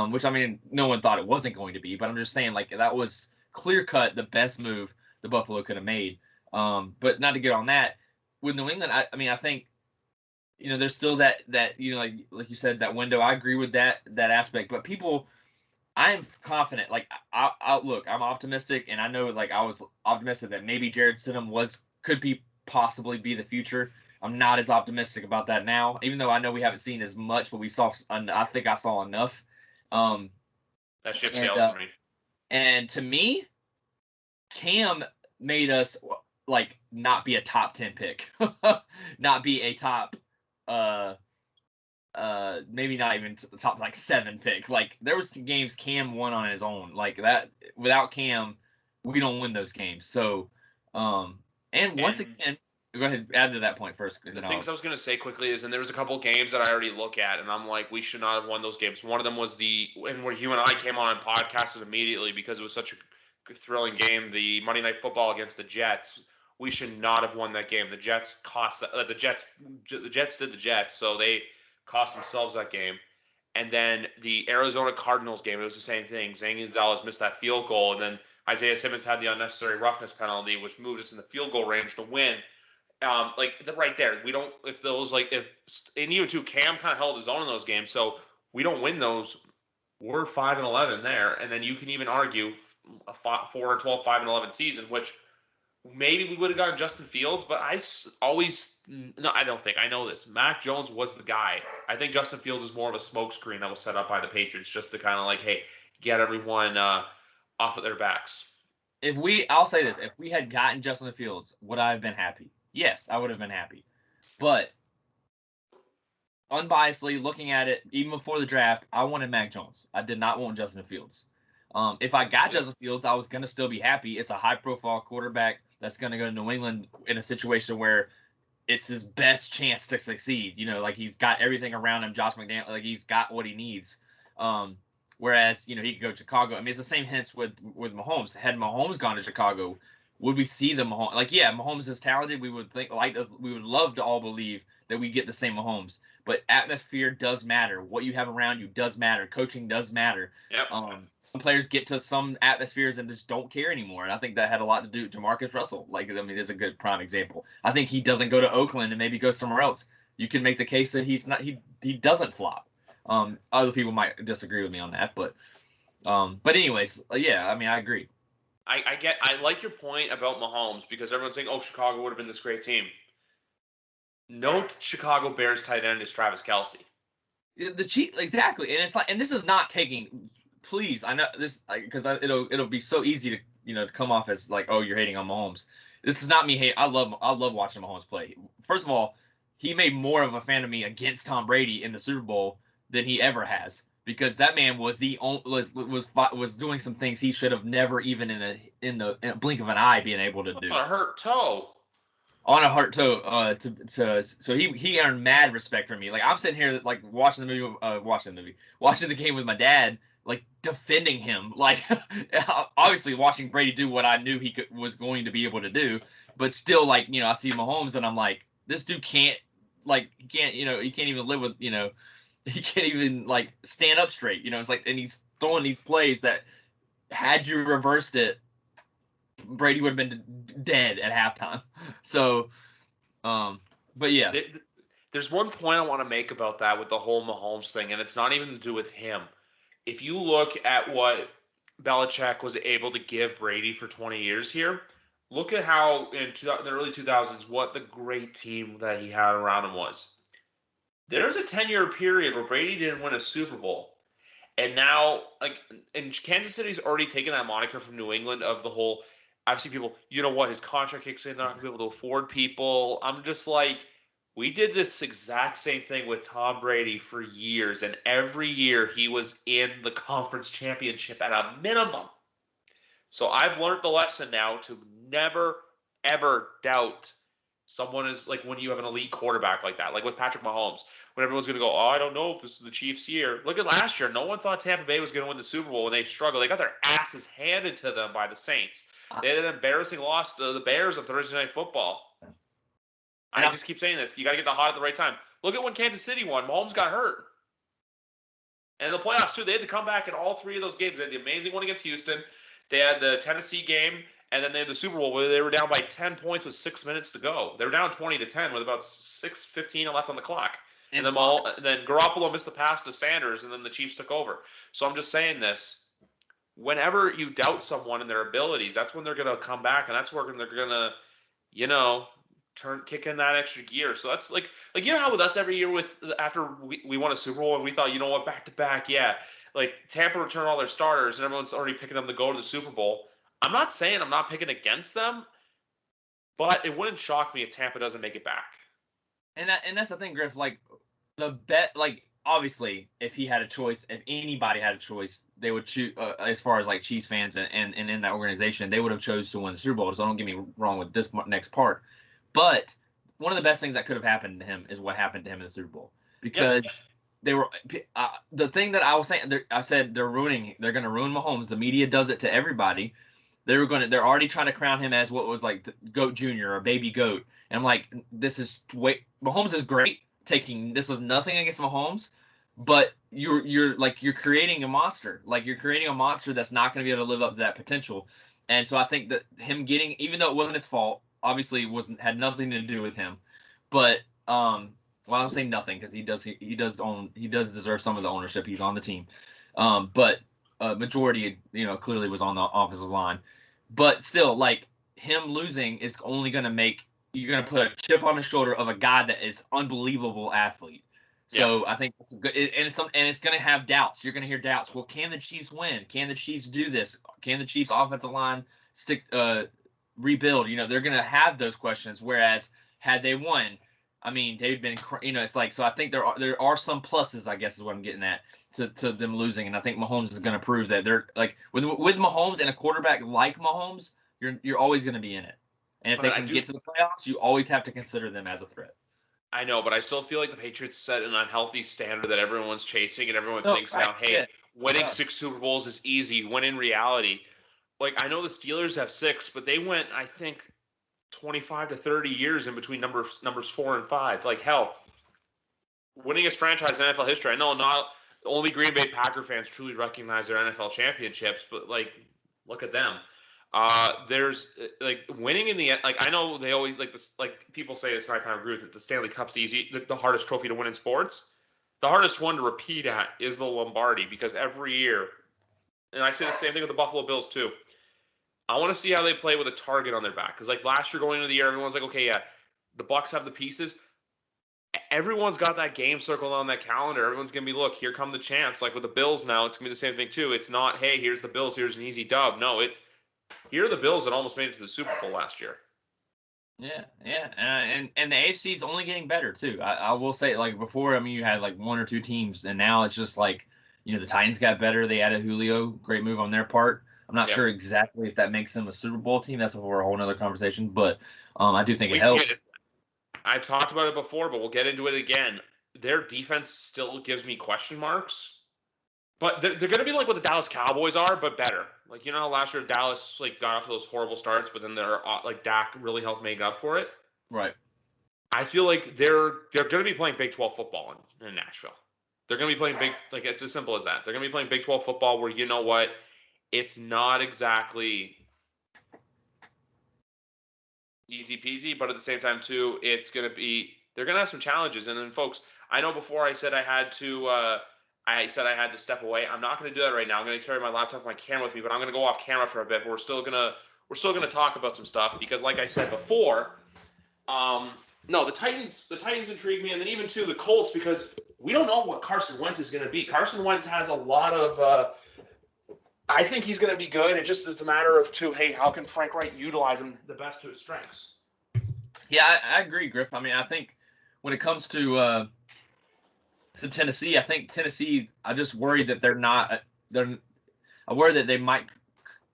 Which I mean, no one thought it wasn't going to be, but I'm just saying like that was clear cut the best move the Buffalo could have made. But not to get on that with New England, I think there's still that like you said, that window. I agree with that aspect, but I'm confident. Like I'm optimistic, and I know like I was optimistic that maybe Jared Stidham could possibly be the future. I'm not as optimistic about that now, even though I know we haven't seen as much, but I think I saw enough. That ship sailed for me. And to me, Cam made us like not be a top 10 pick, not be a top, maybe not even top like 7 pick. Like there was games Cam won on his own. Like that without Cam, we don't win those games. So, and once again. Go ahead, add to that point first. The things I was going to say quickly is, and there was a couple games that I already look at, and I'm like, we should not have won those games. One of them was where you and I came on and podcasted immediately because it was such a thrilling game, the Monday Night Football against the Jets. We should not have won that game. The Jets the Jets did the Jets, so they cost themselves that game. And then the Arizona Cardinals game, it was the same thing. Zane Gonzalez missed that field goal, and then Isaiah Simmons had the unnecessary roughness penalty, which moved us in the field goal range to win. Right there, we don't. If those and even too, Cam kind of held his own in those games, so we don't win those. We're 5-11 there, and then you can even argue a 4-12, 5-11 season, which maybe we would have gotten Justin Fields, but always no, I don't think. I know this. Mac Jones was the guy. I think Justin Fields is more of a smokescreen that was set up by the Patriots just to kind of like, hey, get everyone off of their backs. I'll say this, if we had gotten Justin Fields, would I have been happy? Yes, I would have been happy. But unbiasedly looking at it, even before the draft, I wanted Mac Jones. I did not want Justin Fields. If I got Justin Fields, I was going to still be happy. It's a high-profile quarterback that's going to go to New England in a situation where it's his best chance to succeed. You know, like he's got everything around him. Josh McDaniels, like he's got what he needs. Whereas, you know, he could go to Chicago. I mean, it's the same hints with Mahomes. Had Mahomes gone to Chicago, would we see the Mahomes? Like, yeah, Mahomes is talented. We would love to all believe that we get the same Mahomes. But atmosphere does matter. What you have around you does matter. Coaching does matter. Yep. Some players get to some atmospheres and just don't care anymore. And I think that had a lot to do with Jamarcus Russell. Like, I mean, there's a good prime example. I think he doesn't go to Oakland and maybe go somewhere else. You can make the case that he doesn't flop. Other people might disagree with me on that, but anyways, yeah, I mean, I agree. I like your point about Mahomes because everyone's saying, oh, Chicago would have been this great team. Note Chicago Bears tight end is Travis Kelce. The cheat, exactly, and it's like, and this is not taking. Please, I know this because it'll be so easy to to come off as like, oh, you're hating on Mahomes. This is not me hate. I love watching Mahomes play. First of all, he made more of a fan of me against Tom Brady in the Super Bowl than he ever has, because that man was doing some things he should have never even in a blink of an eye been able to do. On a hurt toe. On a hurt toe, so he earned mad respect from me. Like, I'm sitting here like watching the game with my dad, like defending him, like obviously watching Brady do what I knew was going to be able to do, but still, like, I see Mahomes and I'm like, this dude can't even live with, he can't even like stand up straight, it's like, and he's throwing these plays that had you reversed it, Brady would have been dead at halftime. So, but yeah. There's one point I want to make about that with the whole Mahomes thing, and it's not even to do with him. If you look at what Belichick was able to give Brady for 20 years here, look at how in the early 2000s, what the great team that he had around him was. There's a 10-year period where Brady didn't win a Super Bowl. And now, like, and Kansas City's already taken that moniker from New England of the whole, I've seen people, his contract kicks in, they're not going to be able to afford people. I'm just like, we did this exact same thing with Tom Brady for years, and every year he was in the conference championship at a minimum. So I've learned the lesson now to never, ever doubt someone is, like, when you have an elite quarterback like that, like with Patrick Mahomes, when everyone's going to go, oh, I don't know if this is the Chiefs' year. Look at last year. No one thought Tampa Bay was going to win the Super Bowl when they struggled. They got their asses handed to them by the Saints. They had an embarrassing loss to the Bears on Thursday Night Football. I just keep saying this. You got to get the hot at the right time. Look at when Kansas City won. Mahomes got hurt. And in the playoffs, too, they had to come back in all three of those games. They had the amazing one against Houston. They had the Tennessee game. And then they had the Super Bowl where they were down by 10 points with 6 minutes to go. They were down 20-10 with about 6:15 left on the clock. And then Garoppolo missed the pass to Sanders, and then the Chiefs took over. So I'm just saying this. Whenever you doubt someone and their abilities, that's when they're going to come back, and that's where they're going to, kick in that extra gear. So that's like how with us every year after we won a Super Bowl and we thought, back to back, yeah. Like Tampa returned all their starters, and everyone's already picking them to go to the Super Bowl. I'm not saying I'm not picking against them, but it wouldn't shock me if Tampa doesn't make it back. And that's the thing, Griff. Like, obviously, if he had a choice, if anybody had a choice, they would choose. As far as like Chiefs fans and in that organization, they would have chose to win the Super Bowl. So don't get me wrong with this next part. But one of the best things that could have happened to him is what happened to him in the Super Bowl, because they were the thing that I was saying. I said they're going to ruin Mahomes. The media does it to everybody. They're already trying to crown him as what was like the GOAT Junior or Baby GOAT. And I'm like, Mahomes is great. This was nothing against Mahomes, but you're creating a monster. Like, you're creating a monster that's not going to be able to live up to that potential. And so I think that him getting, even though it wasn't his fault, obviously had nothing to do with him. But well, I don't say nothing, because he does deserve some of the ownership. He's on the team. But majority, clearly was on the offensive line. But still, like, him losing is only going to make you're going to put a chip on the shoulder of a guy that is unbelievable athlete. So I think that's good, and it's going to have doubts. You're going to hear doubts. Well, can the Chiefs win? Can the Chiefs do this? Can the Chiefs offensive line rebuild? They're going to have those questions. Whereas had they won, I mean, they've been, it's like, so I think there are some pluses, I guess is what I'm getting at, to them losing, and I think Mahomes is going to prove that they're like with Mahomes and a quarterback like Mahomes, you're always going to be in it, and if they can get to the playoffs, you always have to consider them as a threat. I know, but I still feel like the Patriots set an unhealthy standard that everyone's chasing, and everyone thinks now, hey, winning 6 Super Bowls is easy, when in reality, like, I know the Steelers have 6, but they went, I think, 25 to 30 years in between numbers 4 and 5. Like, hell, winningest franchise in NFL history. I know not only Green Bay Packer fans truly recognize their NFL championships, but, like, look at them. There's like winning in the, like, I know they always like this, like people say this, and I kind of agree with it. The Stanley Cup's easy, the hardest trophy to win in sports. The hardest one to repeat at is the Lombardi, because every year, and I say the same thing with the Buffalo Bills too. I want to see how they play with a target on their back, because like last year going into the year, everyone's like, okay, yeah, the Bucs have the pieces. Everyone's got that game circled on that calendar. Everyone's gonna be, look, here come the champs. Like with the Bills now, it's gonna be the same thing too. It's not, hey, here's the Bills, here's an easy dub. No, it's, here are the Bills that almost made it to the Super Bowl last year. Yeah, and the AFC is only getting better too. I will say, like before, I mean, you had like 1 or 2 teams, and now it's just like, the Titans got better. They added Julio, great move on their part. I'm not sure exactly if that makes them a Super Bowl team. That's for a whole other conversation, but I do think it helps. I've talked about it before, but we'll get into it again. Their defense still gives me question marks. But they're going to be like what the Dallas Cowboys are, but better. Like, how last year Dallas like got off those horrible starts, but then they're like Dak really helped make up for it. Right. I feel like they're going to be playing Big 12 football in Nashville. They're going to be playing like it's as simple as that. They're going to be playing Big 12 football where, you know what, it's not exactly easy peasy, but at the same time too, it's going to be, they're going to have some challenges. And then, folks, I know before I said I had to step away. I'm not going to do that right now. I'm going to carry my laptop and my camera with me, but I'm going to go off camera for a bit. But we're still going to talk about some stuff, because like I said before, the Titans intrigue me, and then even too the Colts, because we don't know what Carson Wentz is going to be. Carson Wentz has a lot of I think he's going to be good. It's a matter of hey, how can Frank Wright utilize him the best to his strengths? Yeah, I agree, Griff. I mean, I think when it comes to Tennessee, I think Tennessee, I just worry that I worry that they might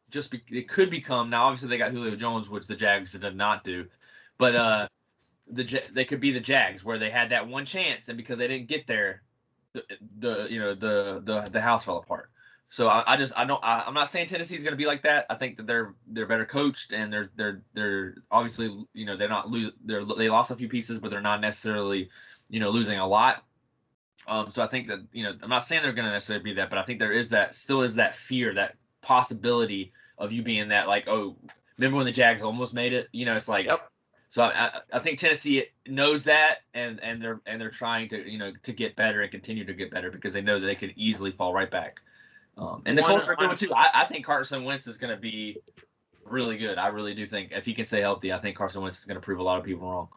just be, it could become, now obviously they got Julio Jones, which the Jags did not do, but they could be the Jags, where they had that one chance, and because they didn't get there, the house fell apart. So I'm not saying Tennessee's going to be like that. I think that they're better coached, and they're obviously, they lost a few pieces, but they're not necessarily, losing a lot. So I think that, I'm not saying they're going to necessarily be that, but I think there still is that fear, that possibility of you being that, like, oh, remember when the Jags almost made it? It's like, yep. So I think Tennessee knows that, and they're trying to, to get better and continue to get better, because they know that they could easily fall right back. And the Colts are good too. I think Carson Wentz is going to be really good. I really do think if he can stay healthy, I think Carson Wentz is going to prove a lot of people wrong.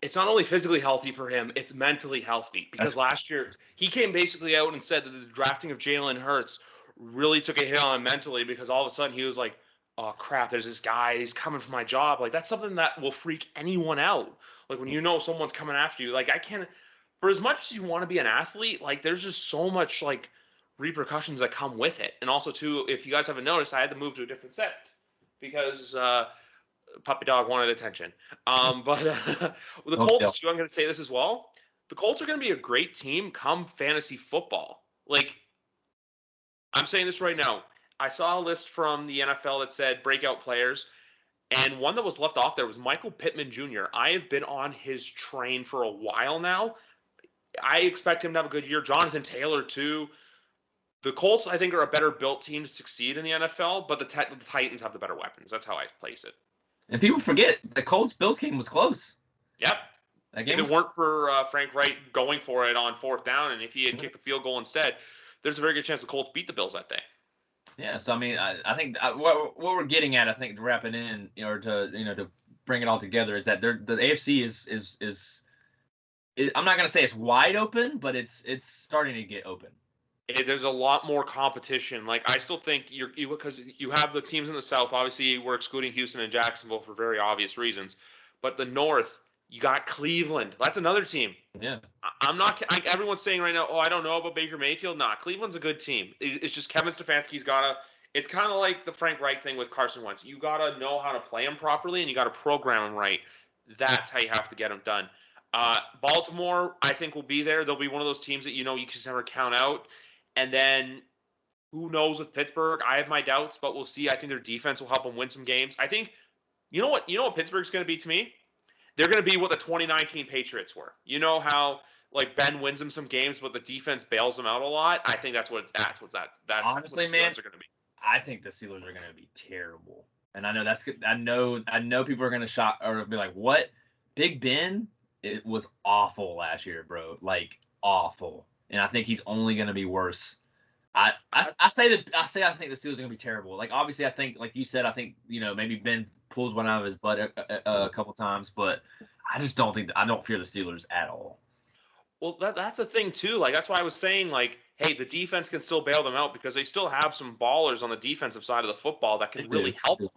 It's not only physically healthy for him, it's mentally healthy. Because last year, he came basically out and said that the drafting of Jalen Hurts really took a hit on him mentally, because all of a sudden he was like, oh, crap, there's this guy, he's coming for my job. Like, that's something that will freak anyone out. Like, when someone's coming after you, like, I can't – for as much as you want to be an athlete, like, there's just so much, like, repercussions that come with it. And also, too, if you guys haven't noticed, I had to move to a different set because puppy dog wanted attention. But the Colts, I'm going to say this as well. The Colts are going to be a great team come fantasy football. Like, I'm saying this right now. I saw a list from the NFL that said breakout players, and one that was left off there was Michael Pittman Jr. I have been on his train for a while now. I expect him to have a good year. Jonathan Taylor, too. The Colts, I think, are a better built team to succeed in the NFL, but the Titans have the better weapons. That's how I place it. And people forget the Colts-Bills game was close. Yep. If it weren't for Frank Wright going for it on 4th down, and if he had kicked the field goal instead, there's a very good chance the Colts beat the Bills that day. Yeah, so I mean, I think what we're getting at, I think, to wrap it in, or to bring it all together, is that the AFC is I'm not gonna say it's wide open, but it's starting to get open. There's a lot more competition. Like I still think because you have the teams in the South. Obviously, we're excluding Houston and Jacksonville for very obvious reasons. But the North, you got Cleveland. That's another team. Yeah. I'm not. Everyone's saying right now, oh, I don't know about Baker Mayfield. Nah, Cleveland's a good team. It's just Kevin Stefanski's gotta. It's kind of like the Frank Reich thing with Carson Wentz. You gotta know how to play him properly, and you gotta program him right. That's how you have to get him done. Baltimore, I think, will be there. They'll be one of those teams that you can just never count out. And then who knows with Pittsburgh? I have my doubts, but we'll see. I think their defense will help them win some games. I think you know what Pittsburgh's going to be to me? They're going to be what the 2019 Patriots were. You know how like Ben wins them some games, but the defense bails them out a lot. I think that's honestly, what the Steelers man, are going to be. I think the Steelers are going to be terrible, and I know that's good. I know people are going to shock or be like, "What? Big Ben? It was awful last year, bro. Like awful." And I think he's only going to be worse. I think the Steelers are going to be terrible. Like obviously, I think like you said, I think maybe Ben pulls one out of his butt a couple times, but I just don't fear the Steelers at all. Well, that's the thing too. Like that's why I was saying like, hey, the defense can still bail them out because they still have some ballers on the defensive side of the football that can really help them.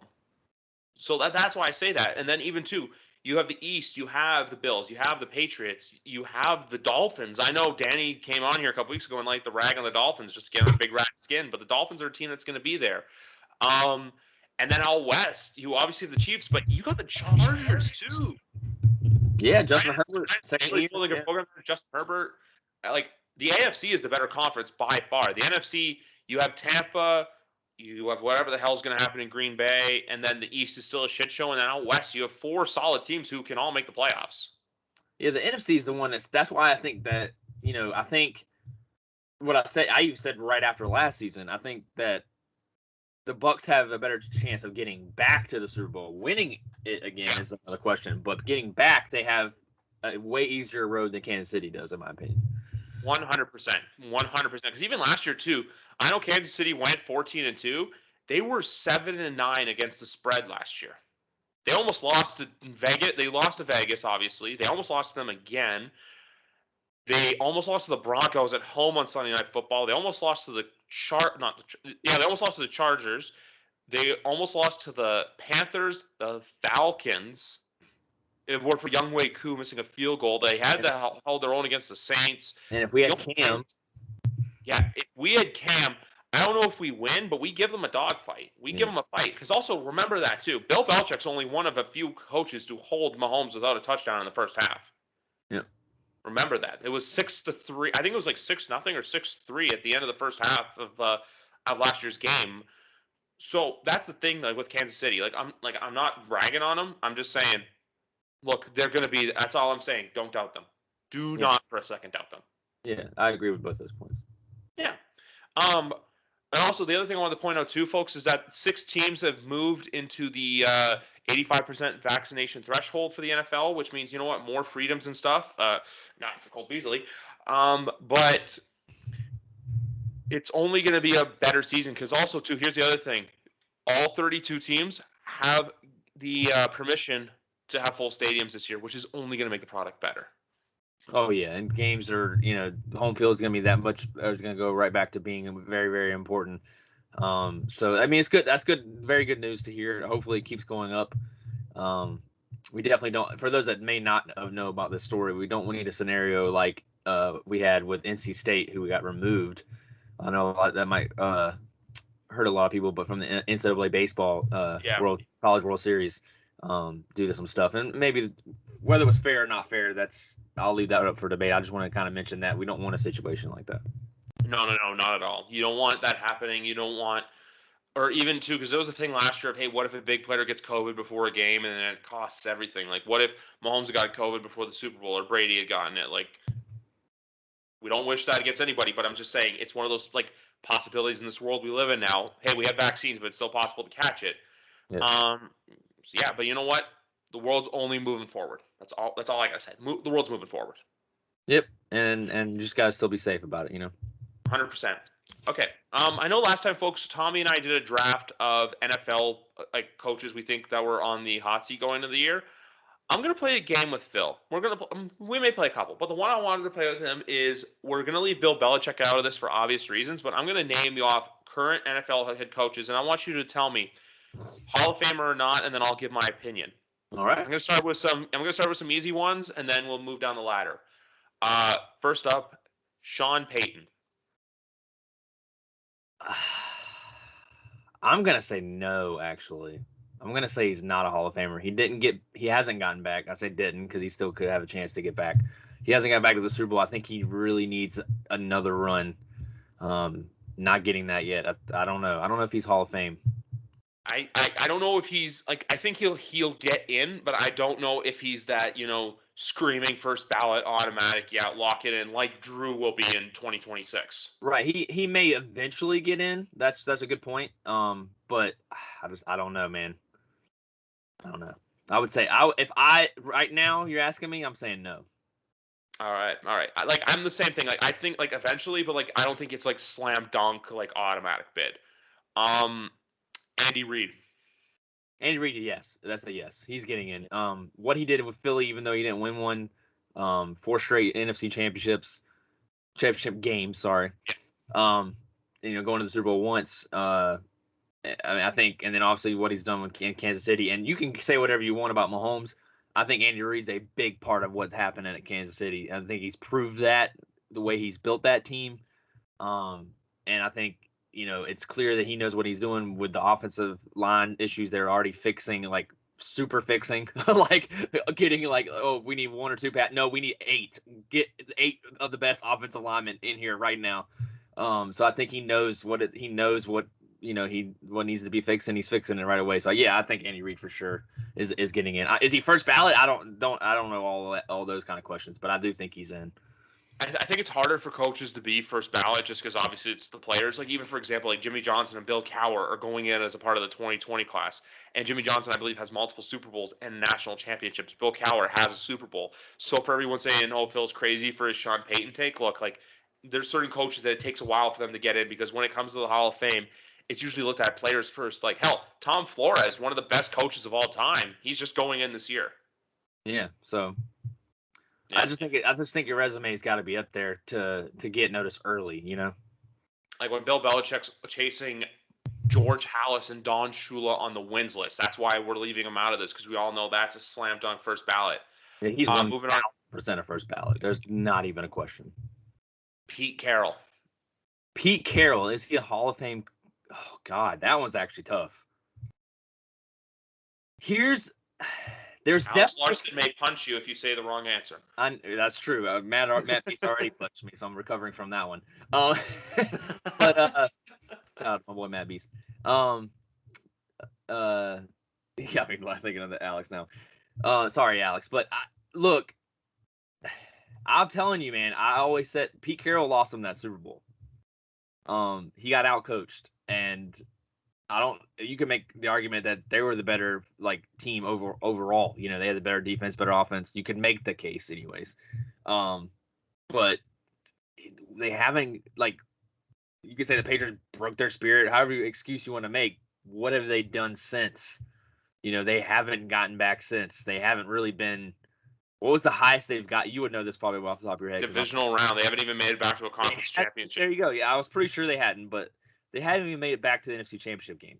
So that's why I say that. And then even too, you have the East, you have the Bills, you have the Patriots, you have the Dolphins. I know Danny came on here a couple weeks ago and like the rag on the Dolphins just to get on a big rat skin, but the Dolphins are a team that's going to be there. And then out west, you obviously have the Chiefs, but you got the Chargers too. Yeah, Justin Herbert. Justin Herbert. Like the AFC is the better conference by far. The NFC, you have Tampa. You have whatever the hell's going to happen in Green Bay, and then the East is still a shit show, and then out West you have 4 solid teams who can all make the playoffs. Yeah, the NFC is the one that's why I think that I think what I even said right after last season. I think that the Bucs have a better chance of getting back to the Super Bowl. Winning it again is another question, but getting back they have a way easier road than Kansas City does, in my opinion. 100%, 100%. Because even last year too, I know Kansas City went 14-2. They were 7-9 against the spread last year. They almost lost to Vegas. They lost to Vegas, obviously. They almost lost to them again. They almost lost to the Broncos at home on Sunday Night Football. They almost lost to the they almost lost to the Chargers. They almost lost to the Panthers, the Falcons. It were for Younghoe Koo missing a field goal. They had to hold their own against the Saints. And if we had Cam, if we had Cam, I don't know if we win, but we give them a dogfight. We give them a fight. Because also remember that too. Bill Belichick's only one of a few coaches to hold Mahomes without a touchdown in the first half. Yeah. Remember that. It was 6-3. I think it was like 6-0 or 6-3 at the end of the first half of last year's game. So that's the thing with Kansas City. I'm not ragging on them. I'm just saying, look, they're going to be. That's all I'm saying. Don't doubt them. Do not for a second doubt them. Yeah, I agree with both those points. Yeah. And also the other thing I wanted to point out too, folks, is that 6 teams have moved into the 85% vaccination threshold for the NFL, which means more freedoms and stuff. Not to Cole Beasley, but it's only going to be a better season because also too. Here's the other thing: all 32 teams have the permission to have full stadiums this year, which is only going to make the product better. Oh yeah, and games are home field is going to be that much. Is going to go right back to being very, very important. So I mean it's good. That's good. Very good news to hear. Hopefully it keeps going up. We definitely don't. For those that may not know about this story, we don't need a scenario like we had with NC State, who got removed. I know that might hurt a lot of people, but from the NCAA baseball College World Series, due to some stuff, and maybe whether it was fair or not fair, I'll leave that up for debate. I just want to kind of mention that we don't want a situation like that. No, not at all. You don't want that happening. You don't want, or even too, because there was a thing last year of, hey, what if a big player gets COVID before a game and then it costs everything? Like, what if Mahomes got COVID before the Super Bowl or Brady had gotten it? Like, we don't wish that against anybody, but I'm just saying it's one of those possibilities in this world we live in now. Hey, we have vaccines, but it's still possible to catch it. Yeah. But you know what? The world's only moving forward. That's all I gotta say. The world's moving forward. Yep, and you just gotta still be safe about it, 100%. Okay. I know last time, folks, Tommy and I did a draft of NFL coaches we think that were on the hot seat going into the year. I'm gonna play a game with Phil. We may play a couple, but the one I wanted to play with him is we're gonna leave Bill Belichick out of this for obvious reasons. But I'm gonna name you off current NFL head coaches, and I want you to tell me Hall of Famer or not, and then I'll give my opinion. All right. I'm gonna start with some easy ones, and then we'll move down the ladder. First up, Sean Payton. I'm gonna say no, actually. I'm gonna say he's not a Hall of Famer. He hasn't gotten back. I say didn't because he still could have a chance to get back. He hasn't got back to the Super Bowl. I think he really needs another run. Not getting that yet. I don't know. I don't know if he's Hall of Fame. I don't know if he's I think he'll get in, but I don't know if he's that, screaming first ballot automatic, lock it in like Drew will be in 2026. Right. He may eventually get in. That's a good point. But I don't know, man. I don't know. I would say right now you're asking me, I'm saying no. All right. I'm the same thing. I think eventually, but I don't think it's slam dunk automatic bid. Andy Reid. Andy Reid, yes, that's a yes. He's getting in. What he did with Philly, even though he didn't win one, 4 straight NFC championship games. Sorry. Going to the Super Bowl once. I think, and then obviously what he's done with Kansas City. And you can say whatever you want about Mahomes. I think Andy Reid's a big part of what's happening at Kansas City. I think he's proved that the way he's built that team. And I think, it's clear that he knows what he's doing with the offensive line issues they're already fixing, super fixing, getting we need 1 or 2 No, we need 8. Get 8 of the best offensive linemen in here right now. So I think he knows what needs to be fixed, and he's fixing it right away. So yeah, I think Andy Reid for sure is getting in. Is he first ballot? I don't know all those kind of questions, but I do think he's in. I think it's harder for coaches to be first ballot just because obviously it's the players. Even for example, Jimmy Johnson and Bill Cowher are going in as a part of the 2020 class. And Jimmy Johnson, I believe, has multiple Super Bowls and national championships. Bill Cowher has a Super Bowl. So for everyone saying, "Oh, Phil's crazy for his Sean Payton take," look, there's certain coaches that it takes a while for them to get in because when it comes to the Hall of Fame, it's usually looked at players first. Hell, Tom Flores, one of the best coaches of all time, he's just going in this year. Yeah. So. Yeah. I just think your resume's got to be up there to get noticed early, when Bill Belichick's chasing George Halas and Don Shula on the wins list. That's why we're leaving him out of this because we all know that's a slam dunk first ballot. Yeah, he's moving on % of first ballot. There's not even a question. Pete Carroll. Pete Carroll, is he a Hall of Fame? Oh God, that one's actually tough. There's Alex Larson may punch you if you say the wrong answer. That's true. Matt Beast already punched me, so I'm recovering from that one. But my boy Matt Beast. Yeah, I'm thinking of the Alex now. Sorry, Alex, but look, I'm telling you, man. I always said Pete Carroll lost him that Super Bowl. He got outcoached, and you can make the argument that they were the better team overall. They had the better defense, better offense. You could make the case anyways. But they haven't you could say the Patriots broke their spirit, however excuse you want to make. What have they done since? They haven't gotten back since. They haven't really been. What was the highest they've got? You would know this probably off the top of your head. Divisional round. They haven't even made it back to a conference championship. There you go. Yeah, I was pretty sure they hadn't, but they hadn't even made it back to the NFC Championship game.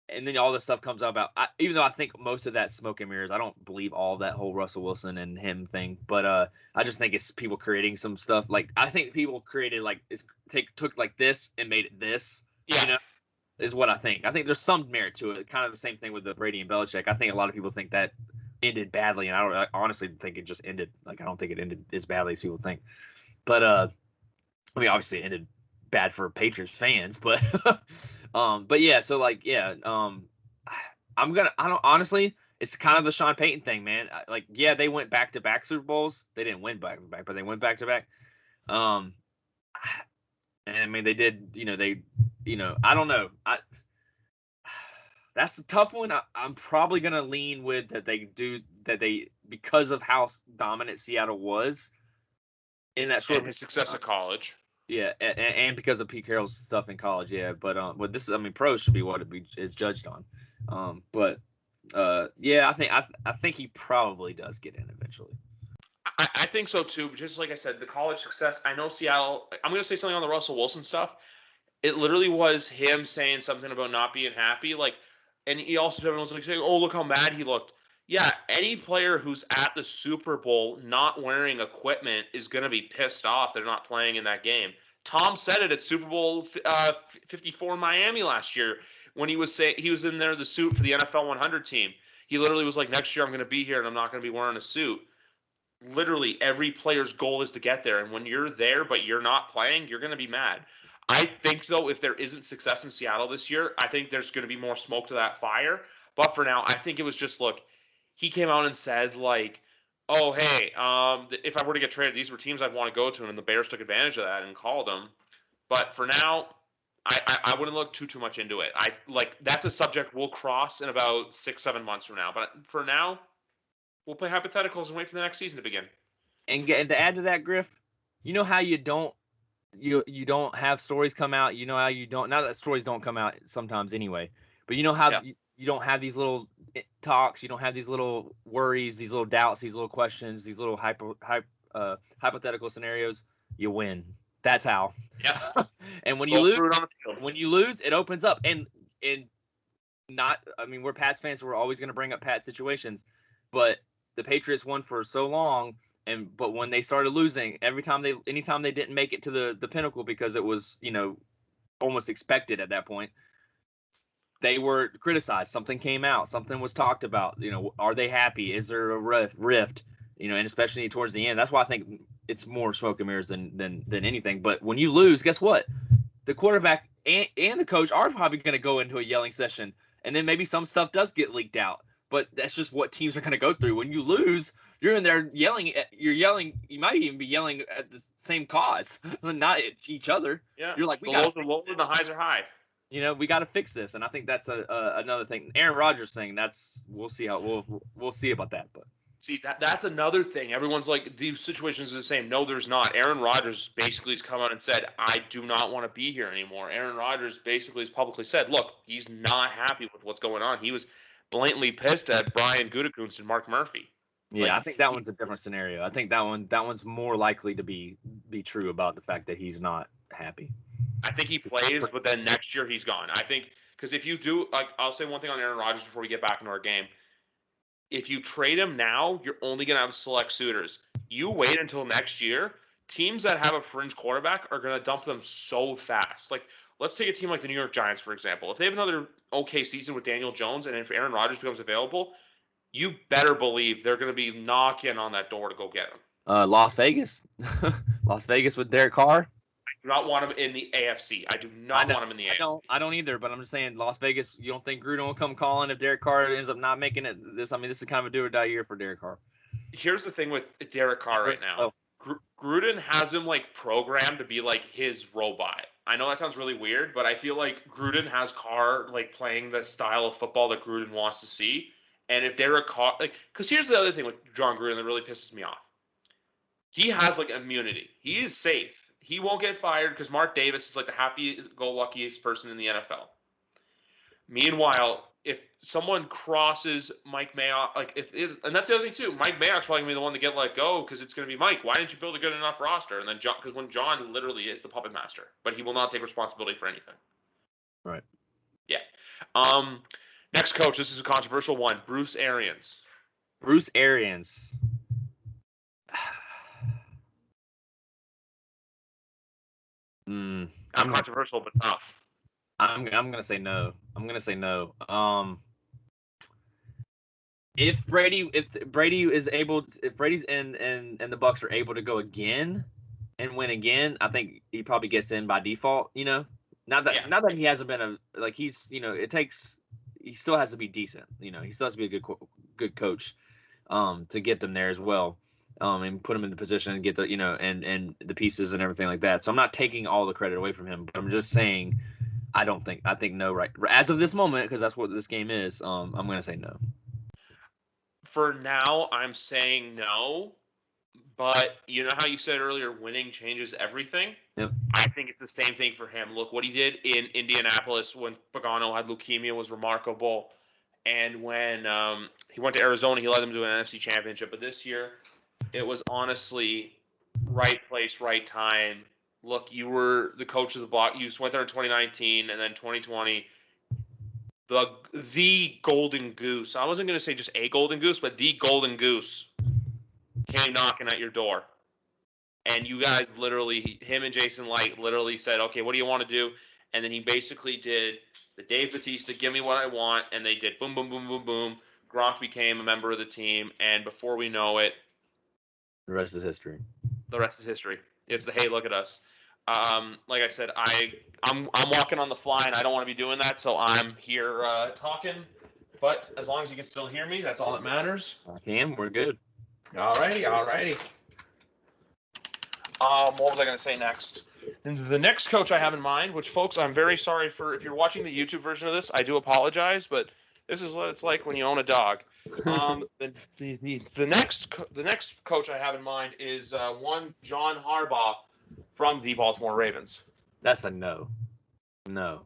And then all this stuff comes out about. Even though I think most of that smoke and mirrors, I don't believe all of that whole Russell Wilson and him thing. But I just think it's people creating some stuff. I think people created took this and made it this. Yeah. Is what I think. I think there's some merit to it. Kind of the same thing with the Brady and Belichick. I think a lot of people think that ended badly, and I honestly think it just ended. I don't think it ended as badly as people think. But obviously it ended bad for Patriots fans, but yeah, so honestly, it's kind of the Sean Payton thing, man. They went back-to-back Super Bowls. They didn't win back-to-back, but they went back-to-back. And I mean, they did, I don't know. That's a tough one. I'm probably going to lean with that they because of how dominant Seattle was in that short success of college. Yeah, and because of Pete Carroll's stuff in college, yeah. But this is, I mean, pros should be what is judged on. Yeah, I think he probably does get in eventually. I think so too. Just like I said, the college success. I know Seattle. I'm going to say something on the Russell Wilson stuff. It literally was him saying something about not being happy. Like, and he also everyone was like saying, "Oh, look how mad he looked." Yeah, any player who's at the Super Bowl not wearing equipment is going to be pissed off they're not playing in that game. Tom said it at Super Bowl 54 in Miami last year when he was in there the suit for the NFL 100 team. He literally was like, "Next year I'm going to be here and I'm not going to be wearing a suit." Literally every player's goal is to get there, and when you're there but you're not playing, you're going to be mad. I think though, if there isn't success in Seattle this year, I think there's going to be more smoke to that fire. But for now, I think it was just, look, he came out and said like, "Oh hey, if I were to get traded, these were teams I'd want to go to," and the Bears took advantage of that and called him. But for now, I wouldn't look too much into it. I like that's a subject we'll cross in about 6-7 months from now. But for now, we'll play hypotheticals and wait for the next season to begin. And to add to that, Griff, you know how you don't have stories come out. You know how you don't. Not that stories don't come out sometimes anyway, but you know how you don't have these little talks. You don't have these little worries, these little doubts, these little questions, these little hypothetical scenarios. You win. That's how. Yeah. And when you lose, it opens up. And not. I mean, we're Pats fans, so we're always going to bring up Pats situations, but the Patriots won for so long. But when they started losing, anytime they didn't make it to the pinnacle, because it was, almost expected at that point, they were criticized. Something came out. Something was talked about. Are they happy? Is there a rift? And especially towards the end. That's why I think it's more smoke and mirrors than anything. But when you lose, guess what? The quarterback and the coach are probably going to go into a yelling session, and then maybe some stuff does get leaked out. But that's just what teams are going to go through. When you lose, you're in there yelling. You might even be yelling at the same cause, not at each other. Yeah. You're like, the lows are low and the highs are high. We got to fix this, and I think that's another thing. Aaron Rodgers thing. We'll see how we'll see about that. But see, that's another thing. Everyone's like, these situations are the same. No, there's not. Aaron Rodgers basically has come out and said, "I do not want to be here anymore." Aaron Rodgers basically has publicly said, "Look, he's not happy with what's going on." He was blatantly pissed at Brian Gutekunst and Mark Murphy. Yeah, I think that one's a different scenario. I think that one's more likely to be true about the fact that he's not happy. I think he plays, but then next year he's gone. I think because if you do, like, I'll say one thing on Aaron Rodgers before we get back into our game. If you trade him now, you're only going to have select suitors. You wait until next year, teams that have a fringe quarterback are going to dump them so fast. Like, let's take a team like the New York Giants, for example. If they have another okay season with Daniel Jones, and if Aaron Rodgers becomes available, you better believe they're going to be knocking on that door to go get him. Las Vegas. Las Vegas with Derek Carr. I do not want him in the AFC. I do not want him in the AFC. I don't either, but I'm just saying Las Vegas, you don't think Gruden will come calling if Derek Carr ends up not making it? This is kind of a do or die year for Derek Carr. Here's the thing with Derek Carr right now. Gruden has him programmed to be like his robot. I know that sounds really weird, but I feel like Gruden has Carr playing the style of football that Gruden wants to see. And if Derek Carr, because here's the other thing with John Gruden that really pisses me off. He has immunity. He is safe. He won't get fired because Mark Davis is the happy-go-luckiest person in the NFL. Meanwhile, if someone crosses Mike Mayock, and that's the other thing too, Mike Mayock's probably gonna be the one to get let go because it's gonna be Mike. Why didn't you build a good enough roster? And then because when John literally is the puppet master, but he will not take responsibility for anything. Right. Yeah. Next coach. This is a controversial one. Bruce Arians. Bruce Arians. I'm controversial, but tough. I'm gonna say no. If Brady's and the Bucs are able to go again and win again, I think he probably gets in by default. Not that he hasn't been he still has to be decent. He still has to be a good coach to get them there as well. And put him in the position and get the and the pieces and everything like that. So I'm not taking all the credit away from him, but I'm just saying I think no, right as of this moment, because that's what this game is. I'm gonna say no. For now, I'm saying no, but you know how you said earlier, winning changes everything. Yep. I think it's the same thing for him. Look, what he did in Indianapolis when Pagano had leukemia was remarkable. And when he went to Arizona, he led them to an NFC championship. But this year, it was honestly right place, right time. Look, you were the coach of the block. You went there in 2019 and then 2020. The golden goose. I wasn't going to say just a golden goose, but the golden goose came knocking at your door. And you guys literally, him and Jason Light literally said, okay, what do you want to do? And then he basically did the Dave Bautista, give me what I want. And they did boom, boom, boom, boom, boom. Gronk became a member of the team. And before we know it, The rest is history. the rest is history. It's the, hey, look at us. Like I said, I'm walking on the fly, and I don't want to be doing that, so I'm here talking. But as long as you can still hear me, that's all that matters. I can. We're good. Alrighty. What was I going to say next? And the next coach I have in mind, which, folks, I'm very sorry for if you're watching the YouTube version of this, I do apologize, but this is what it's like when you own a dog. The next coach I have in mind is one John Harbaugh from the Baltimore Ravens. That's a no. No.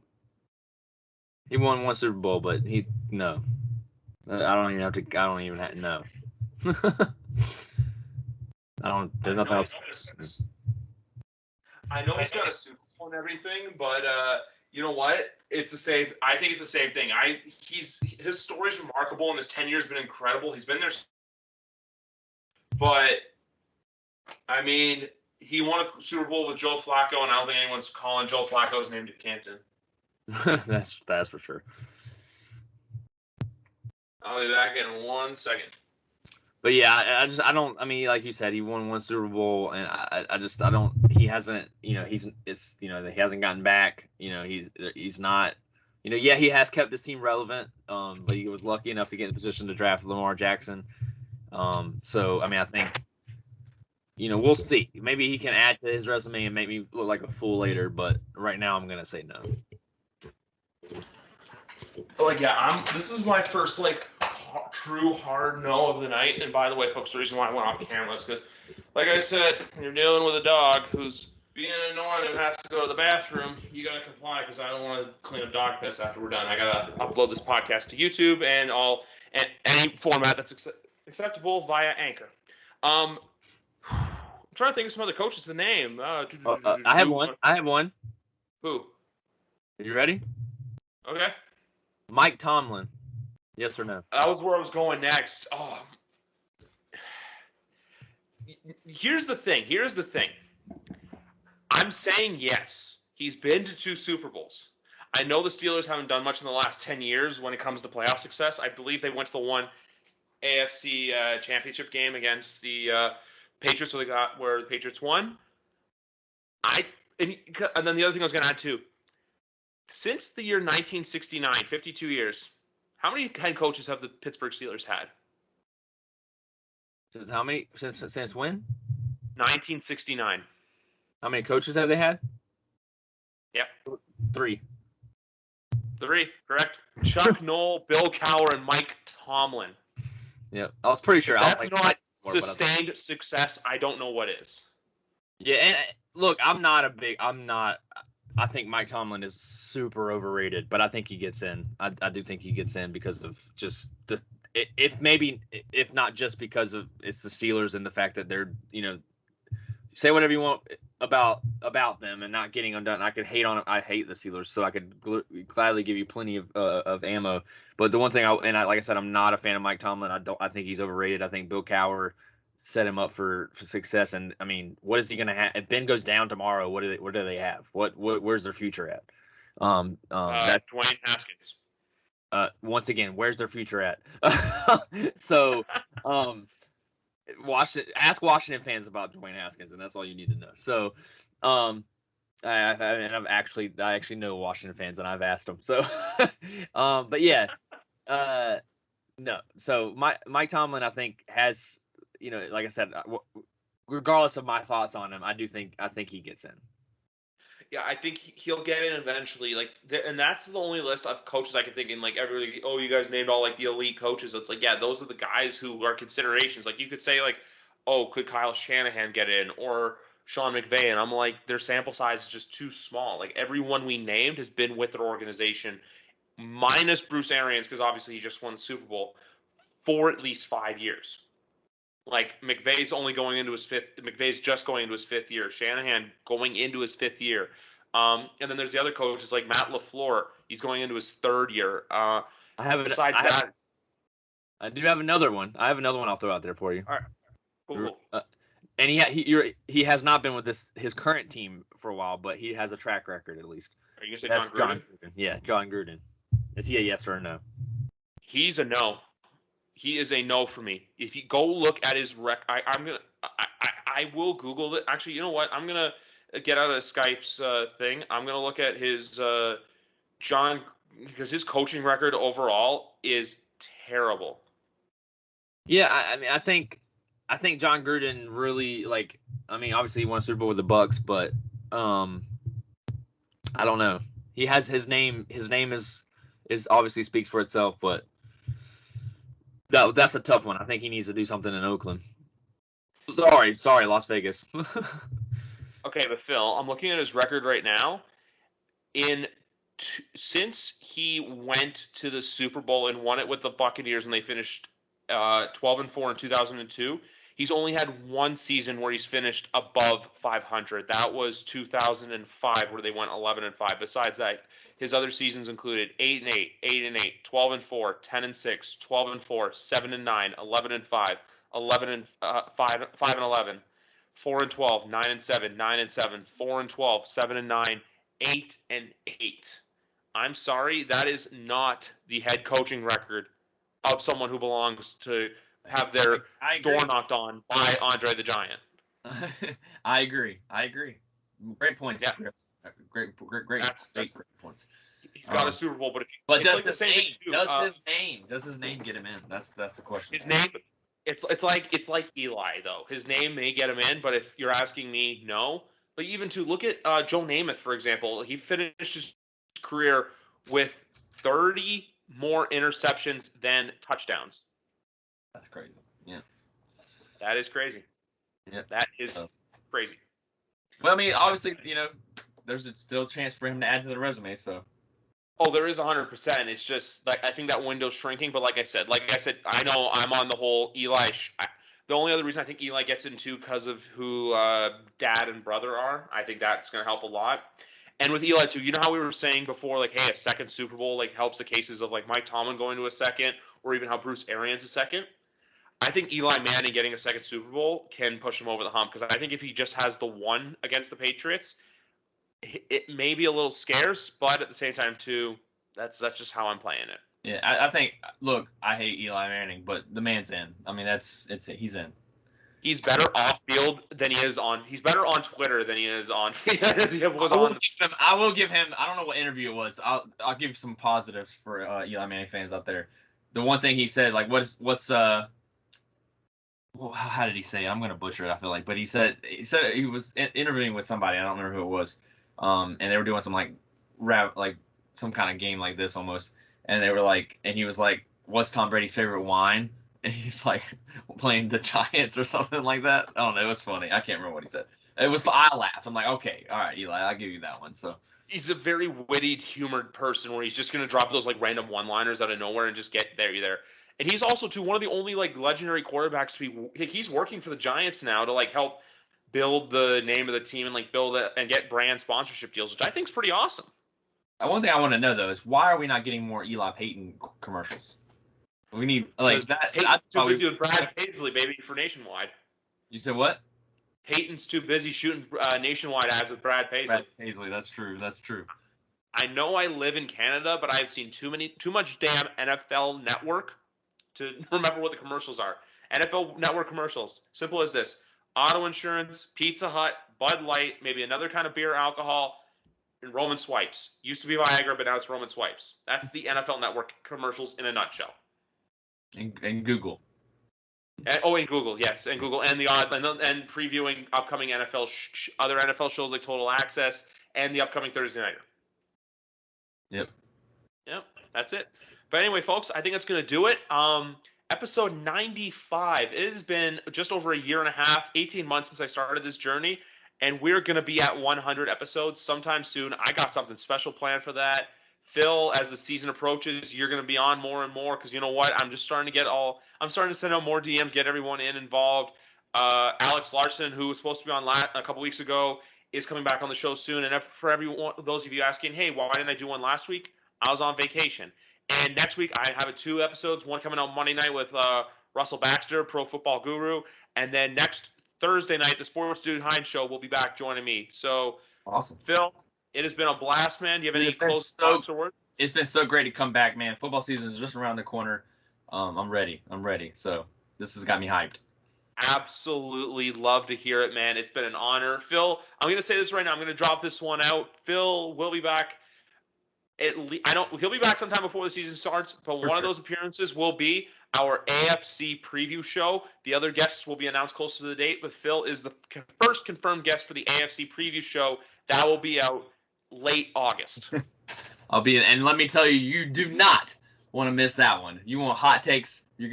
He won one Super Bowl, but no. I don't even have to no. There's nothing else. I know he's got a Super Bowl and everything, but you know what? It's the same. I think it's the same thing. His story's remarkable, and his tenure has been incredible. He's been there, but I mean, he won a Super Bowl with Joe Flacco, and I don't think anyone's calling Joe Flacco's name to Canton. That's for sure. I'll be back in 1 second. But yeah, I don't. I mean, like you said, he won one Super Bowl, and I don't. He hasn't. He hasn't gotten back. He's not. Yeah, he has kept his team relevant. But he was lucky enough to get in position to draft Lamar Jackson. So I mean, I think. We'll see. Maybe he can add to his resume and make me look like a fool later. But right now, I'm gonna say no. This is my first true hard no of the night. And by the way, folks, the reason why I went off camera is because, like I said, when you're dealing with a dog who's being annoying and has to go to the bathroom, you gotta comply because I don't want to clean up dog piss after we're done. I gotta upload this podcast to YouTube and any format that's acceptable via Anchor. I'm trying to think of some other coaches to name. I have one. Who? Are you ready? Okay. Mike Tomlin. Yes or no? That was where I was going next. Oh. Here's the thing. I'm saying yes. He's been to 2 Super Bowls. I know the Steelers haven't done much in the last 10 years when it comes to playoff success. I believe they went to the one AFC championship game against the Patriots where the Patriots won. And then the other thing I was going to add too. Since the year 1969, 52 years, how many head coaches have the Pittsburgh Steelers had? Since how many? Since when? 1969. How many coaches have they had? Yeah. 3. 3, correct. Chuck Noll, Bill Cowher, and Mike Tomlin. Yeah, I was pretty sure. That's not sustained success. I don't know what is. Yeah, and look, I think Mike Tomlin is super overrated, but I think he gets in. I do think he gets in because of just if not just because of it's the Steelers and the fact that they're, say whatever you want about them and not getting undone. I could hate on them. I hate the Steelers, so I could gladly give you plenty of ammo. But the one thing like I said, I'm not a fan of Mike Tomlin. I think he's overrated. I think Bill Cowher set him up for success. And I mean, what is he going to have? If Ben goes down tomorrow, what do they have? Where's their future at? That's Dwayne Haskins. Once again, where's their future at? So, ask Washington fans about Dwayne Haskins, and that's all you need to know. So, I actually know Washington fans, and I've asked them. So, but yeah, no. So Mike Tomlin, I think has, like I said, regardless of my thoughts on him, I think he gets in. Yeah, I think he'll get in eventually. And that's the only list of coaches I can think in. Everybody, you guys named all the elite coaches. It's yeah, those are the guys who are considerations. You could say could Kyle Shanahan get in, or Sean McVay, and I'm like, their sample size is just too small. Like, everyone we named has been with their organization, minus Bruce Arians, because obviously he just won the Super Bowl, for at least 5 years. Like, McVay's just going into his fifth year. Shanahan going into his fifth year. And then there's the other coaches like Matt LaFleur. He's going into his third year. I do have another one. I have another one I'll throw out there for you. All right. Cool. And he has not been with his current team for a while, but he has a track record at least. Are you gonna say John Gruden? Yeah, John Gruden. Is he a yes or a no? He's a no. He is a no for me. If you go look at his I will Google it. Actually, you know what? I'm gonna get out of Skype's thing. I'm gonna look at his because his coaching record overall is terrible. Yeah, I mean, I think John Gruden really, like, I mean, obviously he won a Super Bowl with the Bucks, but I don't know. He has his name is obviously speaks for itself, but that's a tough one. I think he needs to do something in Oakland. Sorry, Las Vegas. Okay, but Phil, I'm looking at his record right now. Since he went to the Super Bowl and won it with the Buccaneers when they finished 12-4 in 2002, he's only had one season where he's finished above 500. That was 2005, where they went 11-5. Besides that, his other seasons included 8-8, 8-8, 12-4, 10-6, 12-4, 7-9, 11-5, 11-5, 5-11, 4-12, 9-7, 9-7, 4-12, 7-9, 8-8. I'm sorry, that is not the head coaching record of someone who belongs to have their door knocked on by Andre the Giant. I agree. Great points. Yeah. Great points. He's got a Super Bowl, but does his name get him in? That's the question. His name, it's like Eli though. His name may get him in, but if you're asking me, no. But even to look at Joe Namath, for example, he finished his career with 30 more interceptions than touchdowns. That's crazy. Yeah. That is crazy. Yeah. That is crazy. Well, I mean, obviously, there's still a chance for him to add to the resume, so. Oh, there is 100%. It's just like I think that window's shrinking, but like I said, I know I'm on the whole Eli. The only other reason I think Eli gets into because of who dad and brother are. I think that's going to help a lot. And with Eli too, you know how we were saying before, like, hey, a second Super Bowl like helps the cases of like Mike Tomlin going to a second, or even how Bruce Arians a second. I think Eli Manning getting a second Super Bowl can push him over the hump, because I think if he just has the one against the Patriots, it may be a little scarce, but at the same time too, that's just how I'm playing it. Yeah, I think. Look, I hate Eli Manning, but the man's in. I mean, he's in. He's better off field than he is on. He's better on Twitter than he is on. I will give him. I don't know what interview it was. I'll give some positives for Eli Manning fans out there. The one thing he said, like, how did he say it? I'm gonna butcher it, I feel like, but he said he was interviewing with somebody. I don't remember who it was. And they were doing some like some kind of game like this almost. And they were like, and he was like, "What's Tom Brady's favorite wine?" And he's like, playing the Giants or something like that. I don't know. It was funny. I can't remember what he said. I laughed. I'm like, okay, all right, Eli, I'll give you that one. So he's a very witty, humored person where he's just gonna drop those like random one-liners out of nowhere and just get there. And he's also too one of the only like legendary quarterbacks to be. He's working for the Giants now to like help build the name of the team and like build it and get brand sponsorship deals, which I think is pretty awesome. One thing I want to know though is why are we not getting more Eli Payton commercials? We need like that. Payton's too busy with Brad Paisley, baby, for Nationwide. You said what? Payton's too busy shooting Nationwide ads with Brad Paisley. Brad Paisley, that's true. I know I live in Canada, but I've seen too much damn NFL Network to remember what the commercials are. NFL Network commercials. Simple as this: auto insurance, Pizza Hut, Bud Light, maybe another kind of beer, alcohol, and Roman Swipes. Used to be Viagra, but now it's Roman Swipes. That's the NFL Network commercials in a nutshell. And Google. And Google, yes, and Google, and and previewing upcoming other NFL shows like Total Access and the upcoming Thursday Nighter. Yep, that's it. But anyway, folks, I think that's gonna do it. Episode 95. It has been just over a year and a half, 18 months since I started this journey, and we're going to be at 100 episodes sometime soon. I got something special planned for that. Phil, as the season approaches, you're going to be on more and more because you know what? I'm starting to send out more DMs, get everyone involved. Alex Larson, who was supposed to be on a couple weeks ago, is coming back on the show soon. And for everyone, those of you asking, hey, why didn't I do one last week? I was on vacation. And next week I have 2 episodes, one coming out Monday night with Russell Baxter, Pro Football Guru, and then next Thursday night, the Sports Dude Hines Show will be back joining me. So, awesome, Phil, it has been a blast, man. Do you have any close thoughts or words? It's been so great to come back, man. Football season is just around the corner. I'm ready. So this has got me hyped. Absolutely love to hear it, man. It's been an honor. Phil, I'm going to say this right now. I'm going to drop this one out. Phil will be back. He'll be back sometime before the season starts, but one of those appearances will be our AFC preview show. The other guests will be announced closer to the date, but Phil is the first confirmed guest for the AFC preview show. That will be out late August. I'll be in, and let me tell you, you do not want to miss that one. You want hot takes? They're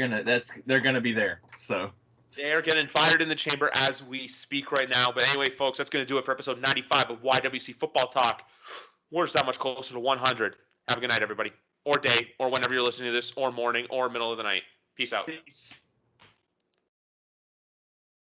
gonna be there. So they're getting fired in the chamber as we speak right now. But anyway, folks, that's gonna do it for episode 95 of YWC Football Talk. We're just that much closer to 100. Have a good night, everybody, or day, or whenever you're listening to this, or morning, or middle of the night. Peace out. Peace.